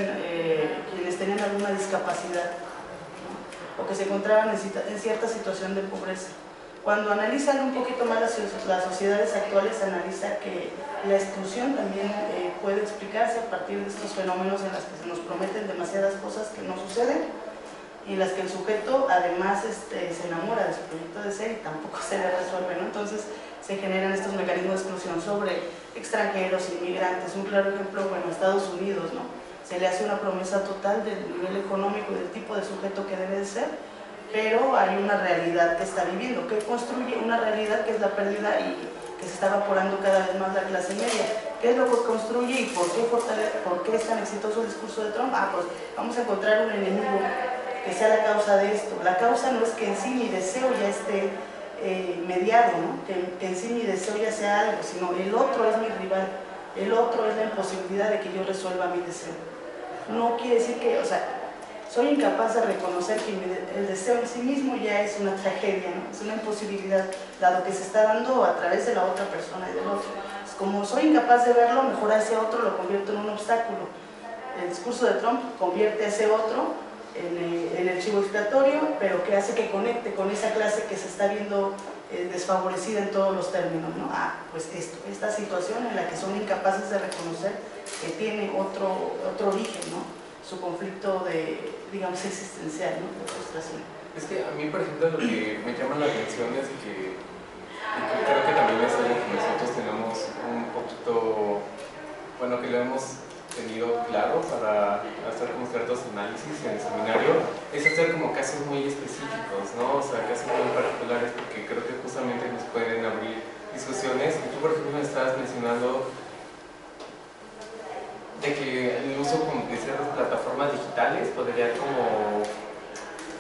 [SPEAKER 6] quienes tenían alguna discapacidad, ¿no? O que se encontraban en cierta situación de pobreza. Cuando analizan un poquito más las sociedades actuales, analiza que la exclusión también puede explicarse a partir de estos fenómenos en las que se nos prometen demasiadas cosas que no suceden y en las que el sujeto además se enamora de su proyecto de ser y tampoco se le resuelve, ¿no? Entonces se generan estos mecanismos de exclusión sobre extranjeros, inmigrantes. Un claro ejemplo, bueno, Estados Unidos, ¿no? Se le hace una promesa total del nivel económico y del tipo de sujeto que debe de ser, pero hay una realidad que está viviendo, que construye una realidad que es la pérdida y que se está evaporando cada vez más la clase media. ¿Qué es lo que construye y por qué es tan exitoso el discurso de Trump? Pues vamos a encontrar un enemigo que sea la causa de esto. La causa no es que en sí mi deseo ya esté mediado, ¿no? Que en sí mi deseo ya sea algo, sino el otro es mi rival, el otro es la imposibilidad de que yo resuelva mi deseo. No quiere decir que, o sea, soy incapaz de reconocer que el deseo en sí mismo ya es una tragedia, ¿no? Es una imposibilidad, dado que se está dando a través de la otra persona y del otro. Como soy incapaz de verlo, mejor a ese otro lo convierto en un obstáculo. El discurso de Trump convierte a ese otro en el chivo expiatorio, pero que hace que conecte con esa clase que se está viendo desfavorecida en todos los términos, ¿no? Pues esta situación en la que son incapaces de reconocer que tiene otro origen, ¿no? Su conflicto digamos, existencial, ¿no? De frustración.
[SPEAKER 1] Es que a mí, por ejemplo, lo que me llama la atención es que creo que también es algo que nosotros tenemos un poquito, bueno, que lo hemos tenido claro para hacer como ciertos análisis en el seminario, es hacer como casos muy específicos, ¿no? O sea, casos muy particulares, porque creo que justamente nos pueden abrir discusiones. Y tú, por ejemplo, me estabas mencionando de que el uso de ciertas plataformas digitales podría como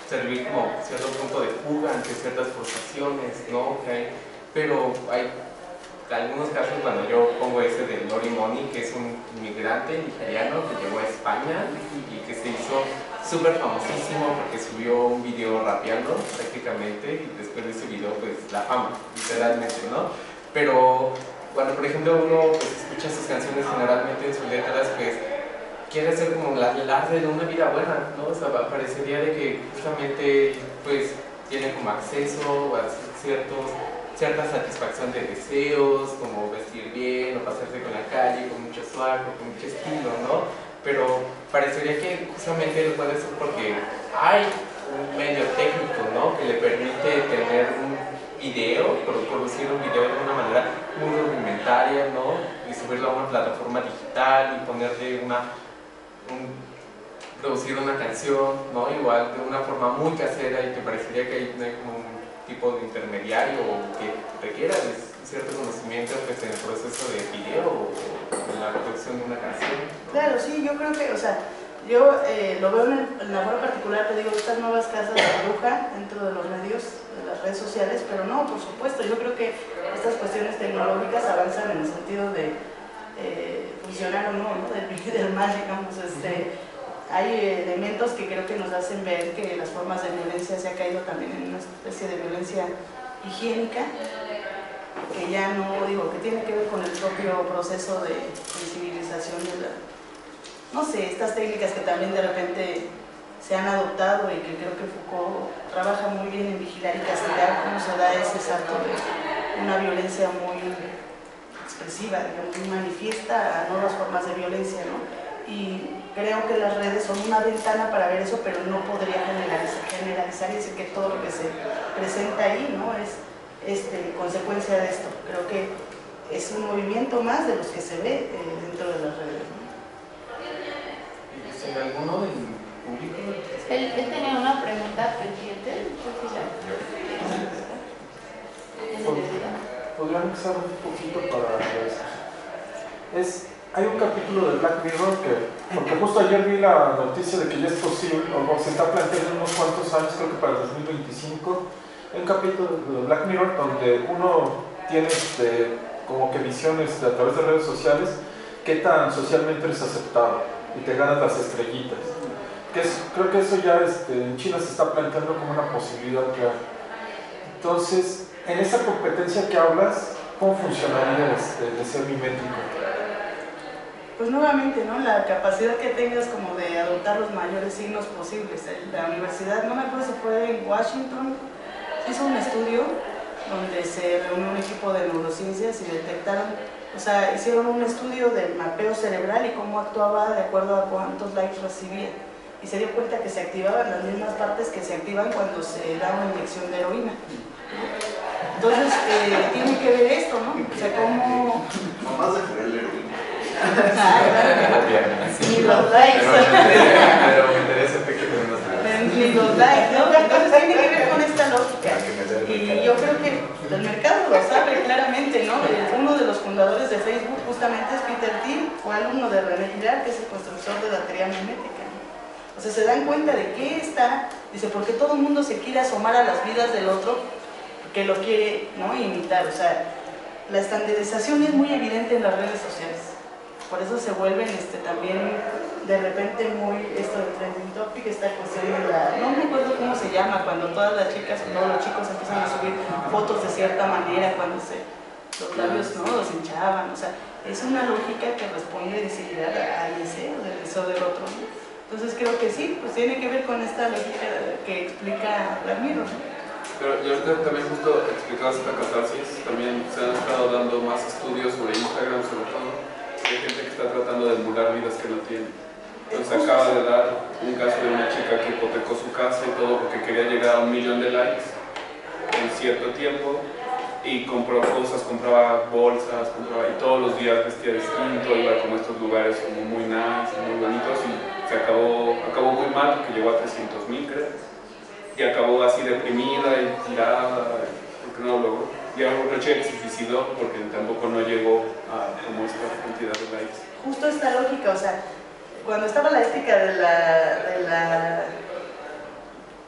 [SPEAKER 1] servir como cierto punto de fuga ante ciertas frustraciones, ¿no? Pero hay algunos casos, cuando yo pongo ese de Lori Money, que es un inmigrante nigeriano que llegó a España y que se hizo súper famosísimo porque subió un video rapeando prácticamente, y después de ese video pues la fama, literalmente, ¿no? Pero cuando, por ejemplo, uno pues, escucha sus canciones, generalmente en sus letras, pues quiere ser como el alarde de una vida buena, ¿no? O sea, parecería de que justamente pues tiene como acceso a cierta satisfacción de deseos, como vestir bien o pasarse con la calle con mucho swag o con mucho estilo, ¿no? Pero parecería que justamente lo puede ser porque hay un medio técnico, ¿no? Que le permite tener un video, producir un video de una manera muy rudimentaria, ¿no? Y subirlo a una plataforma digital y ponerle producir una canción, ¿no? Igual de una forma muy casera, y que parecería que no hay como un tipo de intermediario o que requiera de cierto conocimiento pues, en el proceso de video o en la producción de una canción, ¿no?
[SPEAKER 6] Claro, sí, yo creo que, o sea, yo lo veo en la forma particular, te digo, estas nuevas casas de bruja dentro de los medios, de las redes sociales, pero no, por supuesto, yo creo que estas cuestiones tecnológicas avanzan en el sentido de funcionar o no, del bien y del mal, digamos. hay elementos que creo que nos hacen ver que las formas de violencia se ha caído también en una especie de violencia higiénica, que ya no, digo, que tiene que ver con el propio proceso de sensibilización de la, no sé, estas técnicas que también de repente se han adoptado y que creo que Foucault trabaja muy bien en vigilar y castigar, cómo se da ese salto de una violencia muy expresiva, digamos, muy manifiesta a nuevas formas de violencia, ¿no? Y creo que las redes son una ventana para ver eso, pero no podría generalizar y decir que todo lo que se presenta ahí, ¿no?, es consecuencia de esto. Creo que es un movimiento más de los que se ve dentro de las redes, ¿no?
[SPEAKER 1] ¿Hay alguno del público?
[SPEAKER 8] Él tenía una pregunta pendiente.
[SPEAKER 7] Podría empezar un poquito para eso. Hay un capítulo de Black Mirror porque justo ayer vi la noticia de que ya es posible, o se está planteando en unos cuantos años, creo que para 2025, hay un capítulo de Black Mirror donde uno tiene como que visiones a través de redes sociales, qué tan socialmente eres aceptado y te ganas las estrellitas. Creo que eso ya en China se está planteando como una posibilidad real. Entonces, en esa competencia que hablas, ¿cómo funcionaría de ser mimético?
[SPEAKER 6] Pues nuevamente, ¿no?, la capacidad que tengas como de adoptar los mayores signos posibles. La universidad, no me acuerdo si fue en Washington, hizo un estudio donde se reunió un equipo de neurociencias y detectaron, o sea, hicieron un estudio del mapeo cerebral y cómo actuaba de acuerdo a cuántos likes recibía. Y se dio cuenta que se activaban las mismas partes que se activan cuando se da una inyección de heroína. Entonces, tiene que ver esto, ¿no? O sea, cómo...
[SPEAKER 3] Mamás dejaré el heroína.
[SPEAKER 6] Ni los likes.
[SPEAKER 4] Pero me interesa pequeño.
[SPEAKER 6] Ni los likes, ¿no? Entonces tiene que ver con esta lógica. Y yo creo que el mercado lo sabe claramente, ¿no? Uno de los fundadores de Facebook justamente es Peter Thiel, fue alumno de René Girard, que es el constructor de la teoría mimética, ¿no? O sea, se dan cuenta de que está, dice, porque todo el mundo se quiere asomar a las vidas del otro, que lo quiere, ¿no?, imitar. O sea, la estandarización es muy evidente en las redes sociales. Por eso se vuelven también de repente muy esto de trending topic, esta cuestión de la, no me acuerdo cómo se llama, cuando todas las chicas o no, los chicos empiezan a subir fotos de cierta manera, cuando los labios, ¿no?, los hinchaban. O sea, es una lógica que responde de seguridad al deseo, del deseo del otro, ¿no? Entonces creo que sí, pues tiene que ver con esta lógica que explica Ramiro, ¿no?
[SPEAKER 5] Pero yo ahorita también justo explicabas esta catarsis, también se han estado dando más estudios sobre Instagram, sobre todo. Hay gente que está tratando de emular vidas que no tienen. Entonces acaba de dar un caso de una chica que hipotecó su casa y todo porque quería llegar a 1 millón de likes en cierto tiempo y compró cosas, compraba bolsas, y todos los días vestía distinto, iba como a estos lugares como muy nice, muy bonitos y se acabó muy mal porque llegó a 300,000, creo, y acabó así deprimida y tirada porque no lo logró. Y ahora otra chica que se suicidó porque tampoco no llegó a como esta cantidad de likes.
[SPEAKER 6] Justo esta lógica, o sea, cuando estaba la ética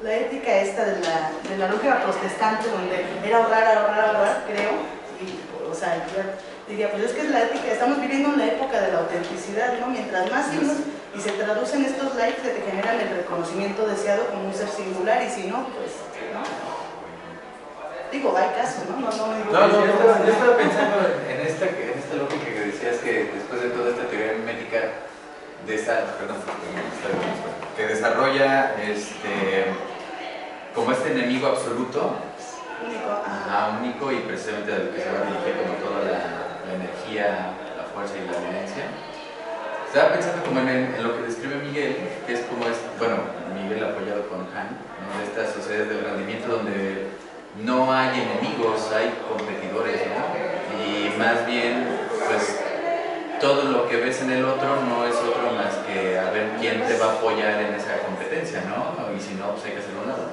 [SPEAKER 6] la ética esta de la lógica protestante, donde era ahorrar, creo, y, o sea, yo diría, pues es que es la ética, estamos viviendo en la época de la autenticidad, ¿no? Mientras más signos y se traducen estos likes que te generan el reconocimiento deseado como un ser singular, y si no, pues, ¿no? Digo, hay casos, ¿no?
[SPEAKER 4] Yo estaba pensando en esta lógica que decías que después de toda esta teoría mimética que desarrolla como este enemigo absoluto, único, y precisamente al que se va a dirigir como toda la energía, la fuerza y la violencia. Estaba pensando como en lo que describe Miguel, que es como Miguel apoyado con Han, ¿no?, de estas sociedades del rendimiento donde no hay enemigos, hay competidores, ¿no? Y más bien, pues, todo lo que ves en el otro no es otro más que a ver quién te va a apoyar en esa competencia, ¿no? Y si no, pues hay que hacer un lado.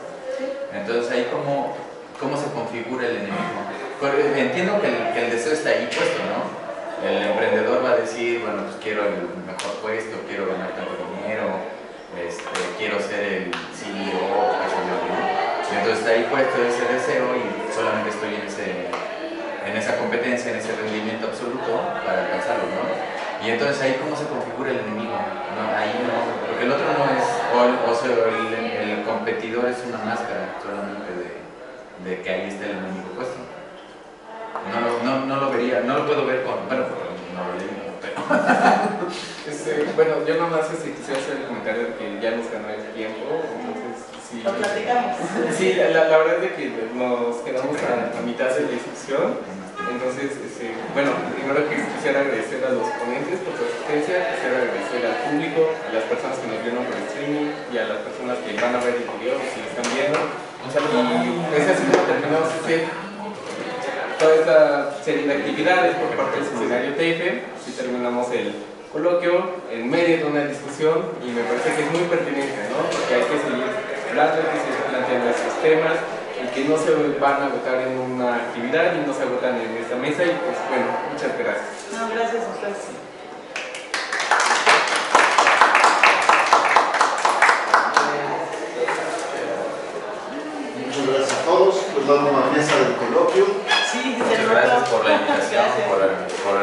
[SPEAKER 4] Entonces ahí cómo se configura el enemigo. Entiendo que el deseo está ahí puesto, ¿no? El emprendedor va a decir, bueno, pues quiero el mejor puesto, quiero ganar tanto dinero, quiero ser el CEO, qué sé yo, ¿no? Entonces está ahí puesto ese deseo y solamente estoy en esa competencia, en ese rendimiento absoluto para alcanzarlo, ¿no? Y entonces ahí cómo se configura el enemigo, ¿no? Ahí no, porque el otro no competidor es una máscara solamente de que ahí está el enemigo puesto. No lo vería, no lo puedo ver con, bueno, no lo leí, pero...
[SPEAKER 1] bueno, yo nomás quisiera hacer el comentario de que ya nos ganó el tiempo, entonces sí.
[SPEAKER 6] Lo platicamos.
[SPEAKER 1] Sí, la verdad es de que nos quedamos a mitad de la discusión. Entonces, bueno, primero que quisiera agradecer a los ponentes por su asistencia, quisiera agradecer al público, a las personas que nos vieron por streaming y a las personas que van a ver el video, si lo están viendo. Y es así como terminamos toda esta serie de actividades por parte del seminario TEIFE. Así terminamos el coloquio en medio de una discusión y me parece que es muy pertinente, ¿no? Porque hay que seguir hablando, hay que seguir planteando estos temas y que no se van a agotar en una actividad y no se agotan en esta mesa. Y pues bueno, muchas gracias.
[SPEAKER 6] No, gracias a ustedes.
[SPEAKER 3] Muchas gracias a todos. Pues damos una mesa del coloquio.
[SPEAKER 6] Sí,
[SPEAKER 4] Muchas gracias por la invitación,
[SPEAKER 6] Gracias.
[SPEAKER 4] por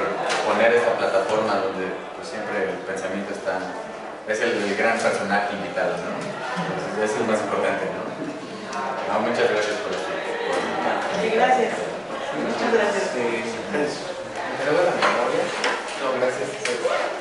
[SPEAKER 4] poner esta plataforma donde pues, siempre el pensamiento es el gran personaje invitado, ¿no? Entonces, eso es lo más importante, ¿no? Muchas gracias por esto.
[SPEAKER 6] Sí, gracias. Muchas gracias.
[SPEAKER 1] ¿Me entrego la memoria? No, gracias.